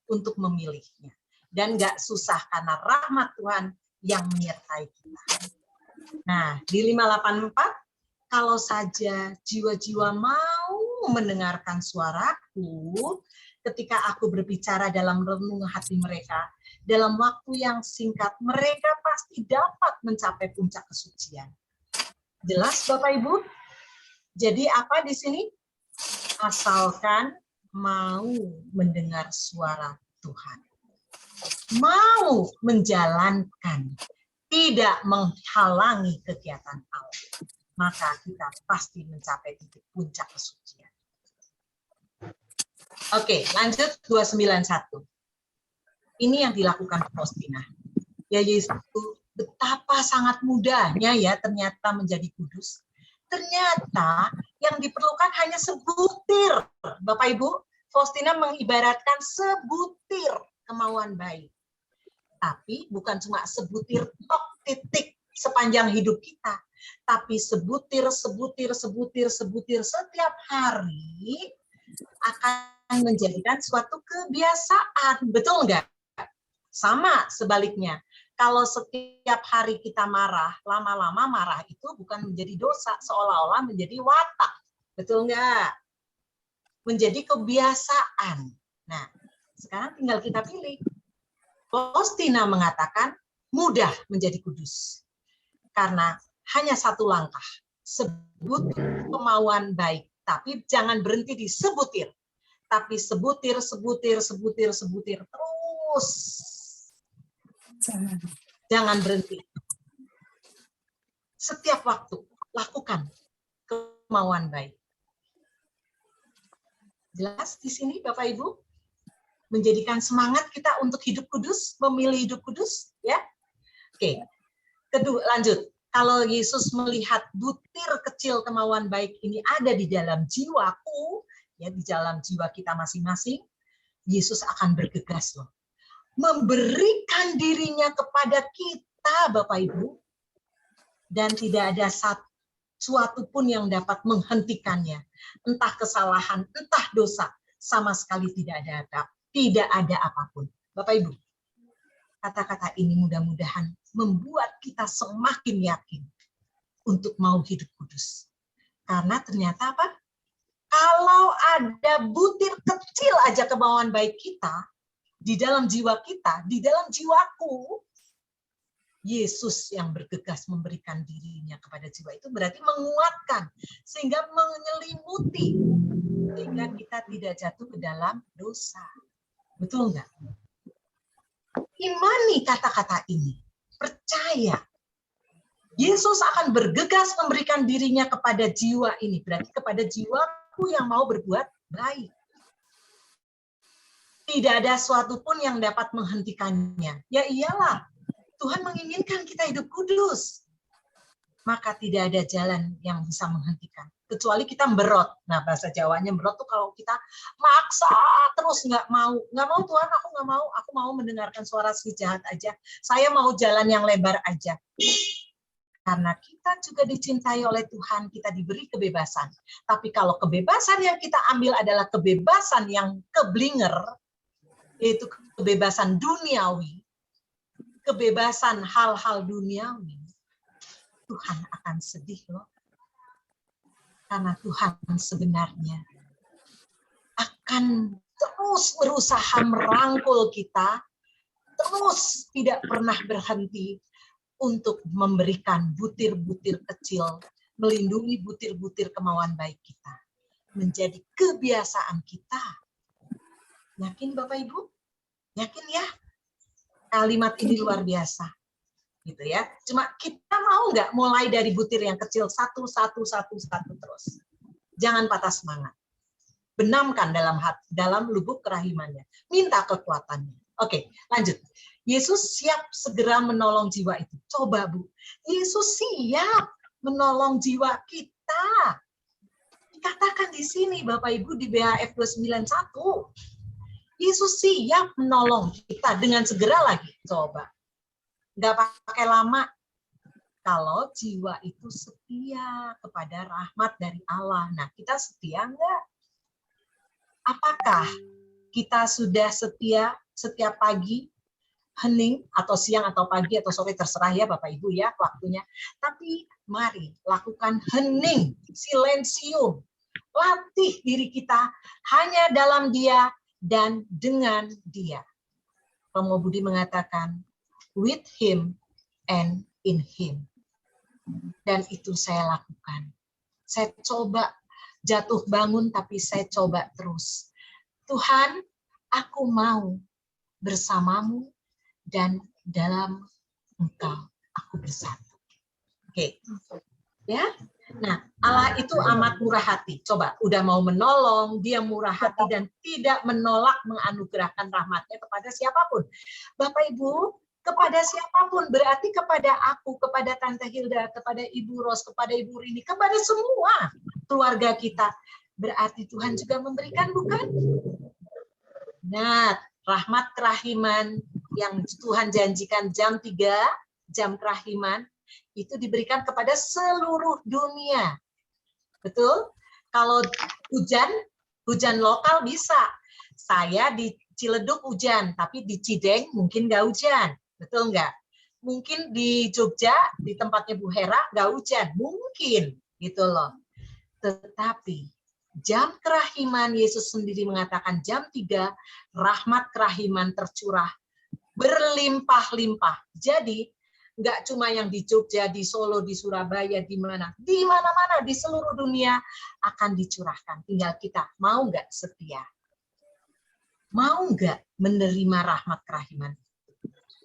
untuk memilihnya. Dan nggak susah karena rahmat Tuhan yang menyertai kita. Nah, di 584, kalau saja jiwa-jiwa mau mendengarkan suaraku, ketika aku berbicara dalam renung hati mereka, dalam waktu yang singkat, mereka pasti dapat mencapai puncak kesucian. Jelas, Bapak Ibu? Jadi apa di sini? Asalkan mau mendengar suara Tuhan. Mau menjalankan, tidak menghalangi kegiatan Allah, maka kita pasti mencapai titik puncak kesucian. Oke, lanjut 291. Ini yang dilakukan Faustina. Ya Yesus, betapa sangat mudahnya ya ternyata menjadi kudus. Ternyata yang diperlukan hanya sebutir. Bapak Ibu, Faustina mengibaratkan sebutir kemauan baik. Tapi bukan cuma sebutir tok titik sepanjang hidup kita, tapi sebutir setiap hari akan menjadikan suatu kebiasaan. Betul nggak? Sama sebaliknya. Kalau setiap hari kita marah, lama-lama marah itu bukan menjadi dosa, seolah-olah menjadi watak. Betul nggak? Menjadi kebiasaan. Nah, sekarang tinggal kita pilih. Faustina mengatakan mudah menjadi kudus. Karena hanya satu langkah. Sebut kemauan baik. Tapi jangan berhenti di sebutir. Tapi sebutir terus. Jangan berhenti. Setiap waktu lakukan kemauan baik. Jelas di sini Bapak Ibu? Menjadikan semangat kita untuk hidup kudus, memilih hidup kudus, ya. Oke. Kedua, lanjut. Kalau Yesus melihat butir kecil kemauan baik ini ada di dalam jiwaku, ya, di dalam jiwa kita masing-masing, Yesus akan bergegas loh. Memberikan dirinya kepada kita, Bapak Ibu, dan tidak ada suatu pun yang dapat menghentikannya. Entah kesalahan, entah dosa, sama sekali tidak ada apapun. Bapak Ibu, kata-kata ini mudah-mudahan membuat kita semakin yakin untuk mau hidup kudus. Karena ternyata apa? Kalau ada butir kecil aja kemauan baik kita, di dalam jiwa kita, di dalam jiwaku, Yesus yang bergegas memberikan dirinya kepada jiwa itu berarti menguatkan, sehingga menyelimuti, sehingga kita tidak jatuh ke dalam dosa. Betul nggak? Imani kata-kata ini. Percaya. Yesus akan bergegas memberikan dirinya kepada jiwa ini. Berarti kepada jiwaku yang mau berbuat baik. Tidak ada suatu pun yang dapat menghentikannya. Ya iyalah, Tuhan menginginkan kita hidup kudus. Maka tidak ada jalan yang bisa menghentikan. Kecuali kita berot. Nah, bahasa Jawanya berot tuh kalau kita maksa terus nggak mau Tuhan, aku mau mendengarkan suara si jahat aja. Saya mau jalan yang lebar aja. Karena kita juga dicintai oleh Tuhan, kita diberi kebebasan. Tapi kalau kebebasan yang kita ambil adalah kebebasan yang keblinger, yaitu kebebasan duniawi, kebebasan hal-hal duniawi, Tuhan akan sedih loh. Karena Tuhan sebenarnya akan terus berusaha merangkul kita, terus tidak pernah berhenti untuk memberikan butir-butir kecil, melindungi butir-butir kemauan baik kita, menjadi kebiasaan kita. Yakin Bapak Ibu? Yakin ya? Kalimat ini luar biasa. Gitu ya. Cuma kita mau nggak mulai dari butir yang kecil satu terus. Jangan patah semangat. Benamkan dalam lubuk kerahimannya. Minta kekuatannya. Oke, lanjut. Yesus siap segera menolong jiwa itu. Coba Bu, Yesus siap menolong jiwa kita. Dikatakan di sini Bapak Ibu di BHF 291. Yesus siap menolong kita dengan segera lagi. Coba. Nggak pakai lama. Kalau jiwa itu setia kepada rahmat dari Allah. Nah, kita setia nggak? Apakah kita sudah setia setiap pagi, hening, atau siang, atau pagi, atau sore, terserah ya Bapak Ibu ya waktunya. Tapi mari lakukan hening, silensium. Latih diri kita hanya dalam Dia dan dengan Dia. Romo Budi mengatakan, with Him and in Him. Dan itu saya lakukan. Saya coba jatuh bangun, tapi saya coba terus. Tuhan, aku mau bersamamu dan dalam Engkau aku bersatu. Oke. Ya. Nah, Allah itu amat murah hati. Coba, udah mau menolong, Dia murah hati dan tidak menolak menganugerahkan rahmat-Nya kepada siapapun. Bapak Ibu, kepada siapapun, berarti kepada aku, kepada Tante Hilda, kepada Ibu Ros, kepada Ibu Rini, kepada semua keluarga kita. Berarti Tuhan juga memberikan, bukan? Nah, rahmat kerahiman yang Tuhan janjikan jam 3, jam kerahiman, itu diberikan kepada seluruh dunia. Betul? Kalau hujan lokal bisa. Saya di Ciledug hujan, tapi di Cideng mungkin nggak hujan. Betul nggak? Mungkin di Jogja, di tempatnya Bu Hera, nggak hujan. Mungkin, gitu loh. Tetapi jam kerahiman, Yesus sendiri mengatakan jam 3, rahmat kerahiman tercurah berlimpah-limpah. Jadi, nggak cuma yang di Jogja, di Solo, di Surabaya, di mana-mana, di seluruh dunia akan dicurahkan. Tinggal kita mau nggak setia, mau nggak menerima rahmat kerahiman.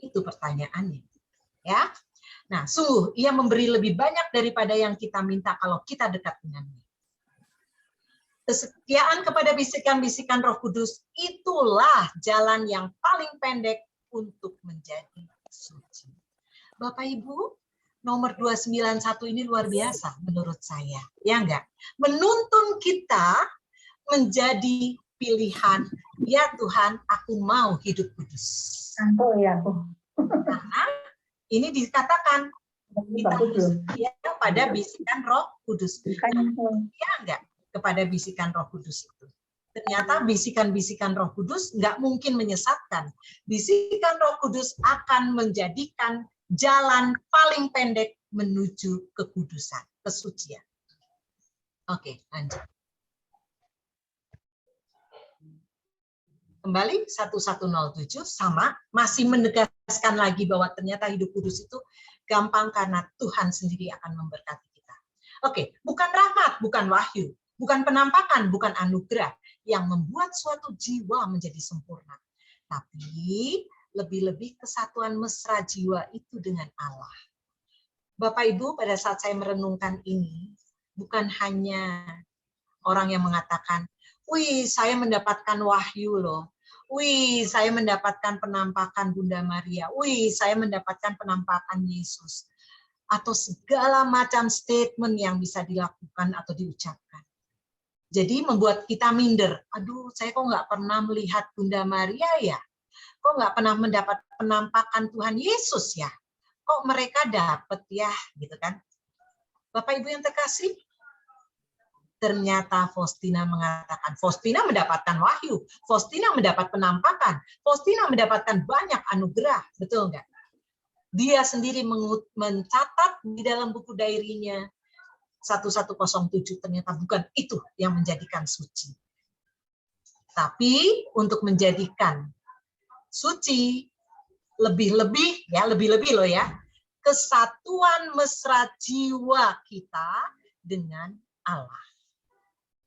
Itu pertanyaannya, ya. Nah, sungguh Ia memberi lebih banyak daripada yang kita minta kalau kita dekat dengannya. Kesetiaan kepada bisikan-bisikan Roh Kudus, itulah jalan yang paling pendek untuk menjadi suci. Bapak Ibu, nomor 291 ini luar biasa menurut saya. Ya enggak? Menuntun kita menjadi pilihan, ya Tuhan, aku mau hidup kudus. Oh ya, Karena ini dikatakan kita harus setia pada bisikan Roh Kudus. Ya enggak? Kepada bisikan Roh Kudus itu. Ternyata bisikan-bisikan Roh Kudus nggak mungkin menyesatkan. Bisikan Roh Kudus akan menjadikan jalan paling pendek menuju kekudusan, kesucian. Oke, lanjut. Kembali 1107 sama, masih menegaskan lagi bahwa ternyata hidup kudus itu gampang karena Tuhan sendiri akan memberkati kita. Oke, bukan rahmat, bukan wahyu. Bukan penampakan, bukan anugerah yang membuat suatu jiwa menjadi sempurna. Tapi lebih-lebih kesatuan mesra jiwa itu dengan Allah. Bapak Ibu, pada saat saya merenungkan ini, bukan hanya orang yang mengatakan, wih saya mendapatkan wahyu loh. Wih saya mendapatkan penampakan Bunda Maria. Wih saya mendapatkan penampakan Yesus. Atau segala macam statement yang bisa dilakukan atau diucapkan. Jadi membuat kita minder. Aduh, saya kok nggak pernah melihat Bunda Maria ya? Kok nggak pernah mendapat penampakan Tuhan Yesus ya? Kok mereka dapat ya? Gitu kan? Bapak Ibu yang terkasih, ternyata Faustina mengatakan, Faustina mendapatkan wahyu, Faustina mendapat penampakan, Faustina mendapatkan banyak anugerah. Betul nggak? Dia sendiri mencatat di dalam buku diary-nya, 1107 ternyata bukan itu yang menjadikan suci. Tapi untuk menjadikan suci lebih-lebih ya, lebih-lebih loh ya, kesatuan mesra jiwa kita dengan Allah.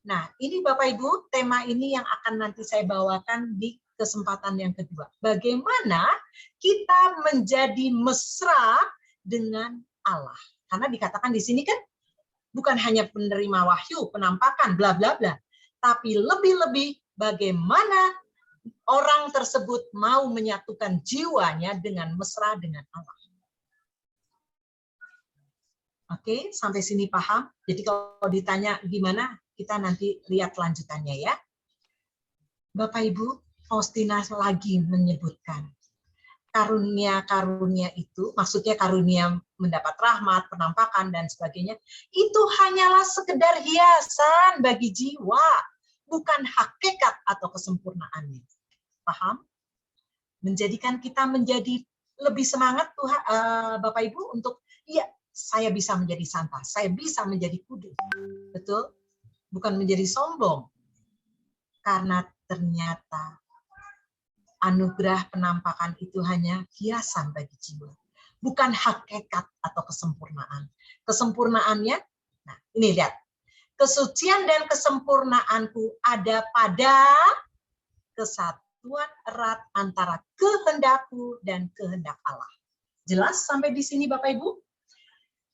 Nah, ini Bapak Ibu, tema ini yang akan nanti saya bawakan di kesempatan yang kedua. Bagaimana kita menjadi mesra dengan Allah? Karena dikatakan di sini kan bukan hanya penerima wahyu, penampakan, bla bla bla, tapi lebih-lebih bagaimana orang tersebut mau menyatukan jiwanya dengan mesra dengan Allah. Oke, sampai sini paham? Jadi kalau ditanya gimana, kita nanti lihat lanjutannya ya. Bapak Ibu, Faustina lagi menyebutkan karunia-karunia itu, maksudnya karunia mendapat rahmat, penampakan, dan sebagainya, itu hanyalah sekedar hiasan bagi jiwa, bukan hakikat atau kesempurnaannya. Paham? Menjadikan kita menjadi lebih semangat Tuhan, Bapak Ibu, untuk, iya, saya bisa menjadi santa, saya bisa menjadi kudus. Betul? Bukan menjadi sombong. Karena ternyata anugerah penampakan itu hanya hiasan bagi jiwa. Bukan hakikat atau kesempurnaan. Kesempurnaannya, nah ini lihat. Kesucian dan kesempurnaanku ada pada kesatuan erat antara kehendakku dan kehendak Allah. Jelas sampai di sini Bapak Ibu?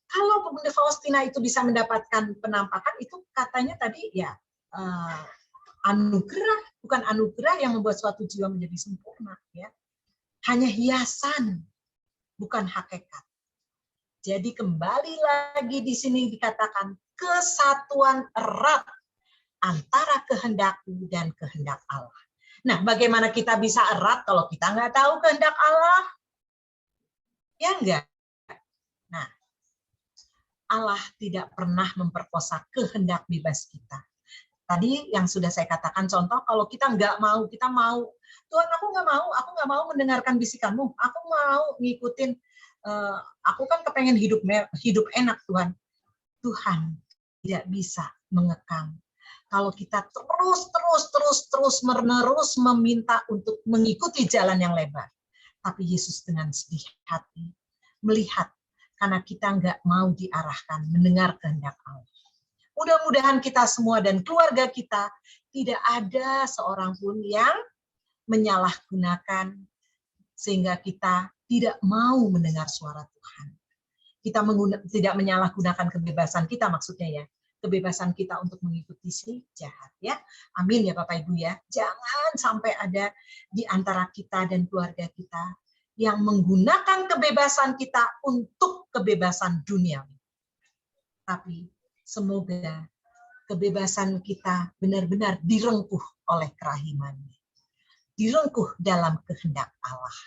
Kalau Bunda Faustina itu bisa mendapatkan penampakan, itu katanya tadi ya, anugerah, bukan anugerah yang membuat suatu jiwa menjadi sempurna, ya. Hanya hiasan, bukan hakikat. Jadi kembali lagi di sini dikatakan kesatuan erat antara kehendakku dan kehendak Allah. Nah, bagaimana kita bisa erat kalau kita nggak tahu kehendak Allah? Ya enggak? Nah, Allah tidak pernah memperkosa kehendak bebas kita. Tadi yang sudah saya katakan, contoh kalau kita nggak mau, kita mau, Tuhan aku nggak mau mendengarkan bisikanmu, aku mau ngikutin aku kan kepengen hidup enak Tuhan. Tuhan tidak bisa mengekang. Kalau kita terus menerus meminta untuk mengikuti jalan yang lebar. Tapi Yesus dengan sedih hati melihat karena kita nggak mau diarahkan mendengar kehendak Allah. Mudah-mudahan kita semua dan keluarga kita tidak ada seorang pun yang menyalahgunakan sehingga kita tidak mau mendengar suara Tuhan. Kita tidak menyalahgunakan kebebasan kita maksudnya ya. Kebebasan kita untuk mengikuti si jahat ya. Amin ya Bapak Ibu ya. Jangan sampai ada di antara kita dan keluarga kita yang menggunakan kebebasan kita untuk kebebasan dunia. Tapi semoga kebebasan kita benar-benar direngkuh oleh kerahiman-Nya. Direngkuh dalam kehendak Allah.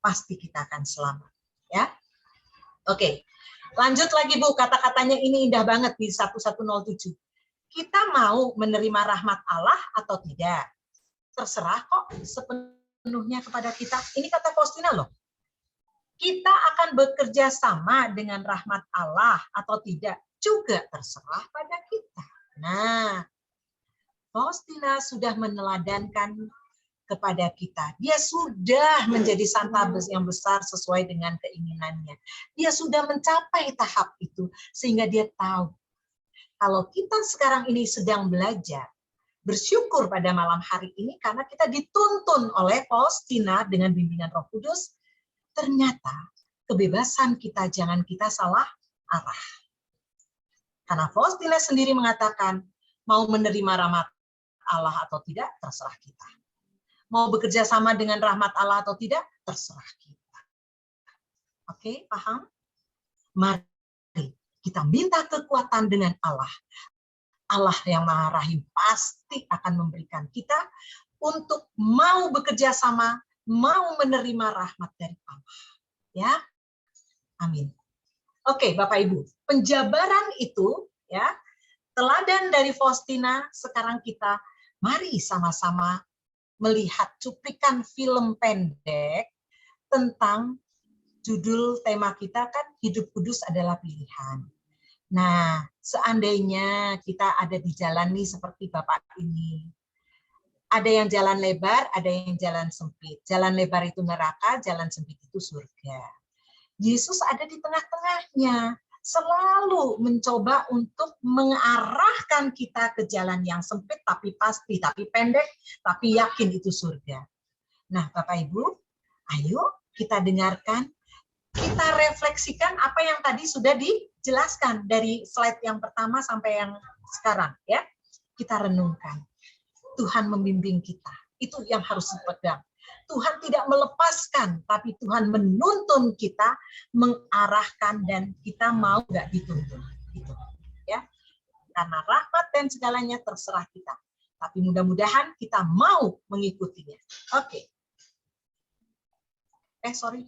Pasti kita akan selamat ya. Oke. Lanjut lagi Bu, kata-katanya ini indah banget di 1107. Kita mau menerima rahmat Allah atau tidak? Terserah kok sepenuhnya kepada kita. Ini kata Faustina loh. Kita akan bekerja sama dengan rahmat Allah atau tidak? Juga terserah pada kita. Nah, Faustina sudah meneladankan kepada kita. Dia sudah menjadi santa yang besar sesuai dengan keinginannya. Dia sudah mencapai tahap itu sehingga dia tahu kalau kita sekarang ini sedang belajar, bersyukur pada malam hari ini karena kita dituntun oleh Faustina dengan bimbingan Roh Kudus, ternyata kebebasan kita jangan kita salah arah. Karena Faustina sendiri mengatakan mau menerima rahmat Allah atau tidak terserah kita. Mau bekerja sama dengan rahmat Allah atau tidak, terserah kita. Oke, paham? Mari kita minta kekuatan dengan Allah. Allah yang Maha Rahim pasti akan memberikan kita untuk mau bekerja sama, mau menerima rahmat dari Allah. Ya, amin. Oke, Bapak Ibu, penjabaran itu, ya, teladan dari Faustina. Sekarang kita mari sama-sama melihat cuplikan film pendek tentang judul tema kita kan Hidup Kudus adalah Pilihan. Nah, seandainya kita ada di jalan nih seperti Bapak ini. Ada yang jalan lebar, ada yang jalan sempit. Jalan lebar itu neraka, jalan sempit itu surga. Yesus ada di tengah-tengahnya. Selalu mencoba untuk mengarahkan kita ke jalan yang sempit tapi pasti, tapi pendek, tapi yakin itu surga. Nah, Bapak Ibu, ayo kita dengarkan, kita refleksikan apa yang tadi sudah dijelaskan dari slide yang pertama sampai yang sekarang, ya. Kita renungkan. Tuhan membimbing kita. Itu yang harus dipegang. Tuhan tidak melepaskan, tapi Tuhan menuntun kita, mengarahkan, dan kita mau nggak dituntun. Gitu, ya. Karena rahmat dan segalanya terserah kita. Tapi mudah-mudahan kita mau mengikutinya. Oke. Sorry.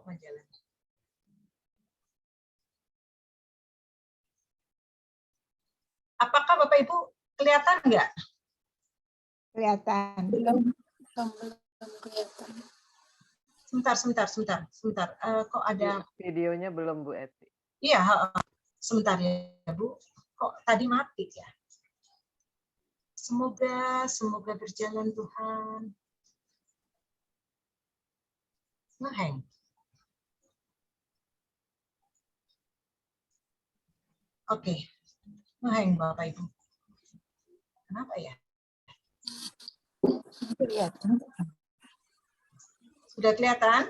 Majalah. Apakah Bapak Ibu kelihatan nggak? Kelihatan. Belum kelihatan. Sebentar. Kok ada videonya belum Bu Eti? Iya, sebentar ya Bu. Kok tadi mati ya? Semoga berjalan Tuhan. Ngeheng. Oke. Ngeheng Bapak Ibu. Kenapa ya? Kelihatan. Sudah kelihatan?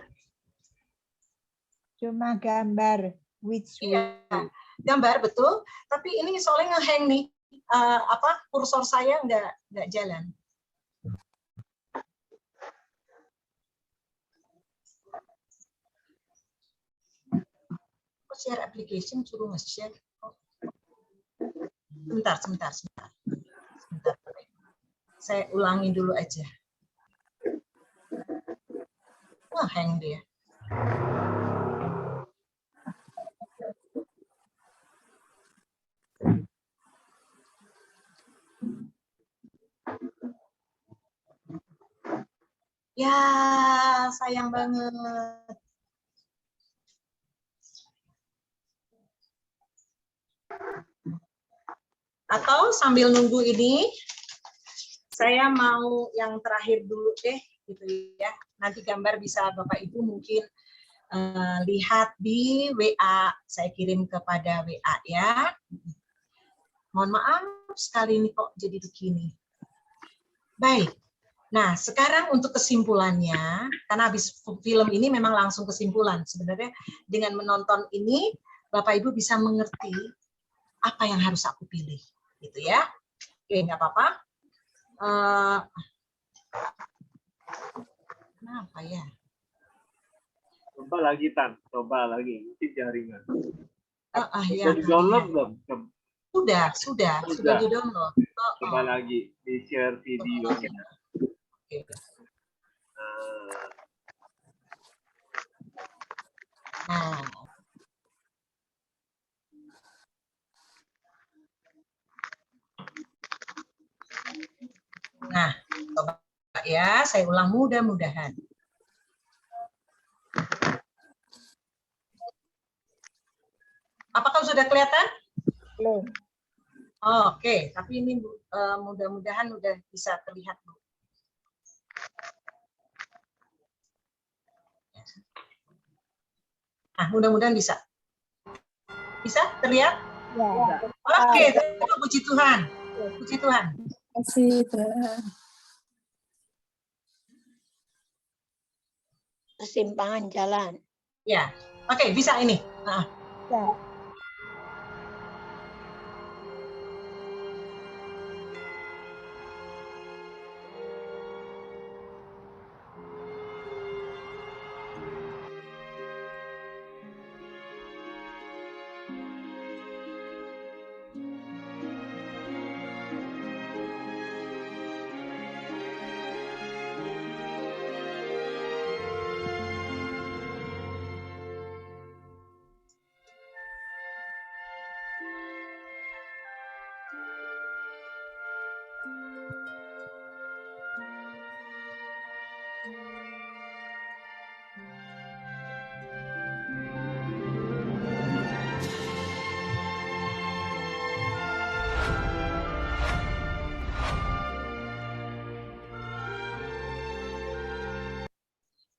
Cuma gambar which Iya, gambar betul. Tapi ini soalnya ngeheng nih. Kursor saya nggak jalan. Share application suruh nge-share. Sebentar. Saya ulangi dulu aja. hang dia. Ya, sayang banget. Atau sambil nunggu ini, saya mau yang terakhir dulu deh, gitu ya. Nanti gambar bisa Bapak Ibu mungkin lihat di WA, saya kirim kepada WA ya. Mohon maaf sekali ini kok jadi begini. Baik. Nah, sekarang untuk kesimpulannya, karena habis film ini memang langsung kesimpulan. Sebenarnya dengan menonton ini, Bapak Ibu bisa mengerti apa yang harus aku pilih, gitu ya. Oke, nggak apa-apa. Kenapa ya? Coba lagi, Tan. Coba lagi. Mungkin jaringan. Ya. Download belum? Sudah di-download. Coba lagi. Di-share videonya. Oke. Nah, coba ya, saya ulang mudah-mudahan. Apakah sudah kelihatan? Belum. Oke, tapi ini mudah-mudahan udah bisa terlihat. Nah, mudah-mudahan bisa. Bisa terlihat? Ya. Oke, puji Tuhan. Puji Tuhan. Kasih Tuhan. Persimpangan jalan. Ya, oke, bisa ini. Ya.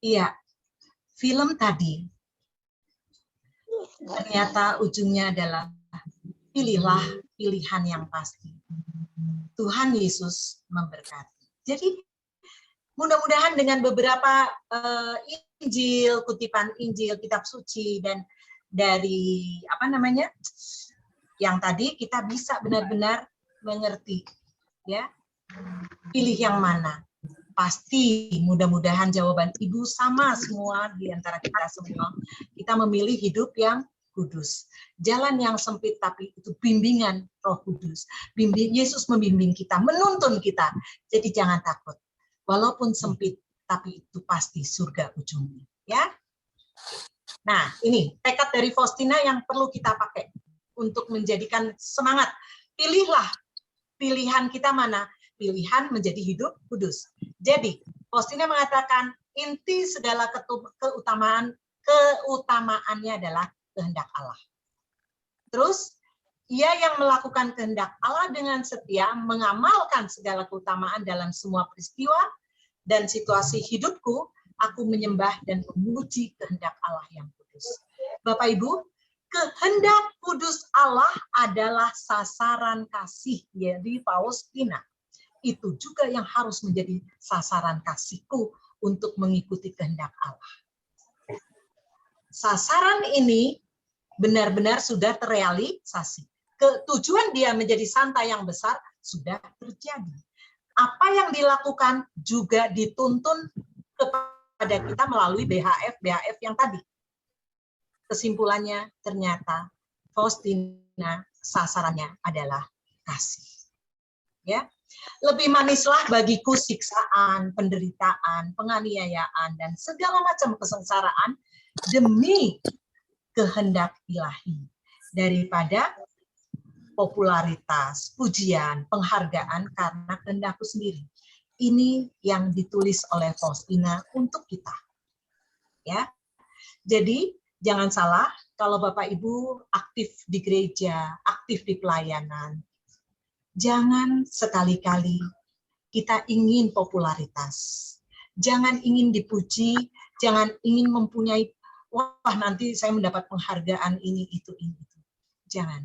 Iya, film tadi ternyata ujungnya adalah pilihlah pilihan yang pasti. Tuhan Yesus memberkati. Jadi mudah-mudahan dengan beberapa Injil, kutipan Injil, kitab suci, dan dari yang tadi kita bisa benar-benar mengerti, ya, pilih yang mana. Pasti mudah-mudahan jawaban Ibu sama semua di antara kita semua. Kita memilih hidup yang kudus. Jalan yang sempit tapi itu bimbingan Roh Kudus. Yesus membimbing kita, menuntun kita. Jadi jangan takut. Walaupun sempit tapi itu pasti surga ujungnya, ya. Nah, ini tekad dari Faustina yang perlu kita pakai untuk menjadikan semangat. Pilihlah pilihan kita mana? Pilihan menjadi hidup kudus. Jadi, Faustina mengatakan inti segala keutamaannya adalah kehendak Allah. Terus, ia yang melakukan kehendak Allah dengan setia mengamalkan segala keutamaan dalam semua peristiwa dan situasi hidupku, aku menyembah dan memuji kehendak Allah yang kudus. Bapak Ibu, kehendak kudus Allah adalah sasaran kasih dari Faustina. Itu juga yang harus menjadi sasaran kasihku untuk mengikuti kehendak Allah. Sasaran ini benar-benar sudah terrealisasi. Tujuan dia menjadi santa yang besar sudah terjadi. Apa yang dilakukan juga dituntun kepada kita melalui BHF yang tadi. Kesimpulannya ternyata Faustina sasarannya adalah kasih. Ya. Lebih manislah bagiku siksaan, penderitaan, penganiayaan, dan segala macam kesengsaraan demi kehendak ilahi daripada popularitas, pujian, penghargaan karena kehendakku sendiri. Ini yang ditulis oleh Faustina untuk kita. Ya. Jadi jangan salah kalau Bapak Ibu aktif di gereja, aktif di pelayanan. Jangan sekali-kali kita ingin popularitas. Jangan ingin dipuji, jangan ingin mempunyai, wah nanti saya mendapat penghargaan ini, itu. Jangan.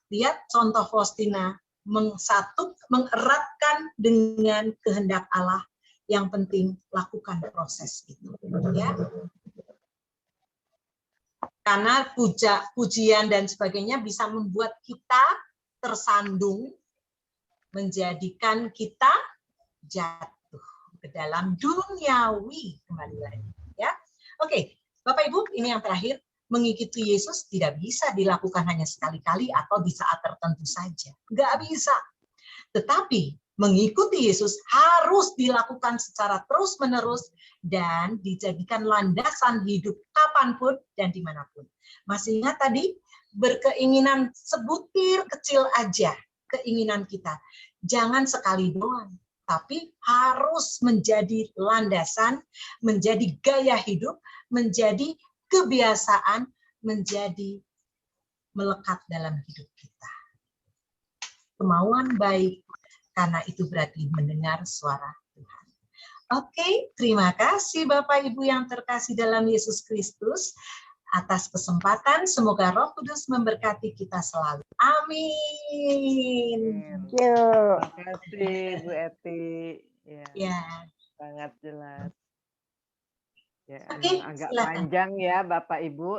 Lihat contoh Faustina, mengeratkan dengan kehendak Allah. Yang penting lakukan proses itu. Ya. Karena pujian dan sebagainya bisa membuat kita tersandung, menjadikan kita jatuh ke dalam duniawi kembali lagi. Ya, oke, Bapak Ibu, ini yang terakhir, mengikuti Yesus tidak bisa dilakukan hanya sekali-kali atau di saat tertentu saja, nggak bisa. Tetapi mengikuti Yesus harus dilakukan secara terus-menerus dan dijadikan landasan hidup kapanpun dan dimanapun. Masih ingat tadi? Berkeinginan sebutir kecil aja keinginan kita. Jangan sekali doang, tapi harus menjadi landasan, menjadi gaya hidup, menjadi kebiasaan, menjadi melekat dalam hidup kita. Kemauan baik, karena itu berarti mendengar suara Tuhan. Oke, terima kasih Bapak Ibu yang terkasih dalam Yesus Kristus. Atas kesempatan, semoga Roh Kudus memberkati kita selalu. Amin. Terima kasih Bu Eti. Ya. Sangat jelas. Ya, Oke, agak silakan. panjang ya Bapak Ibu.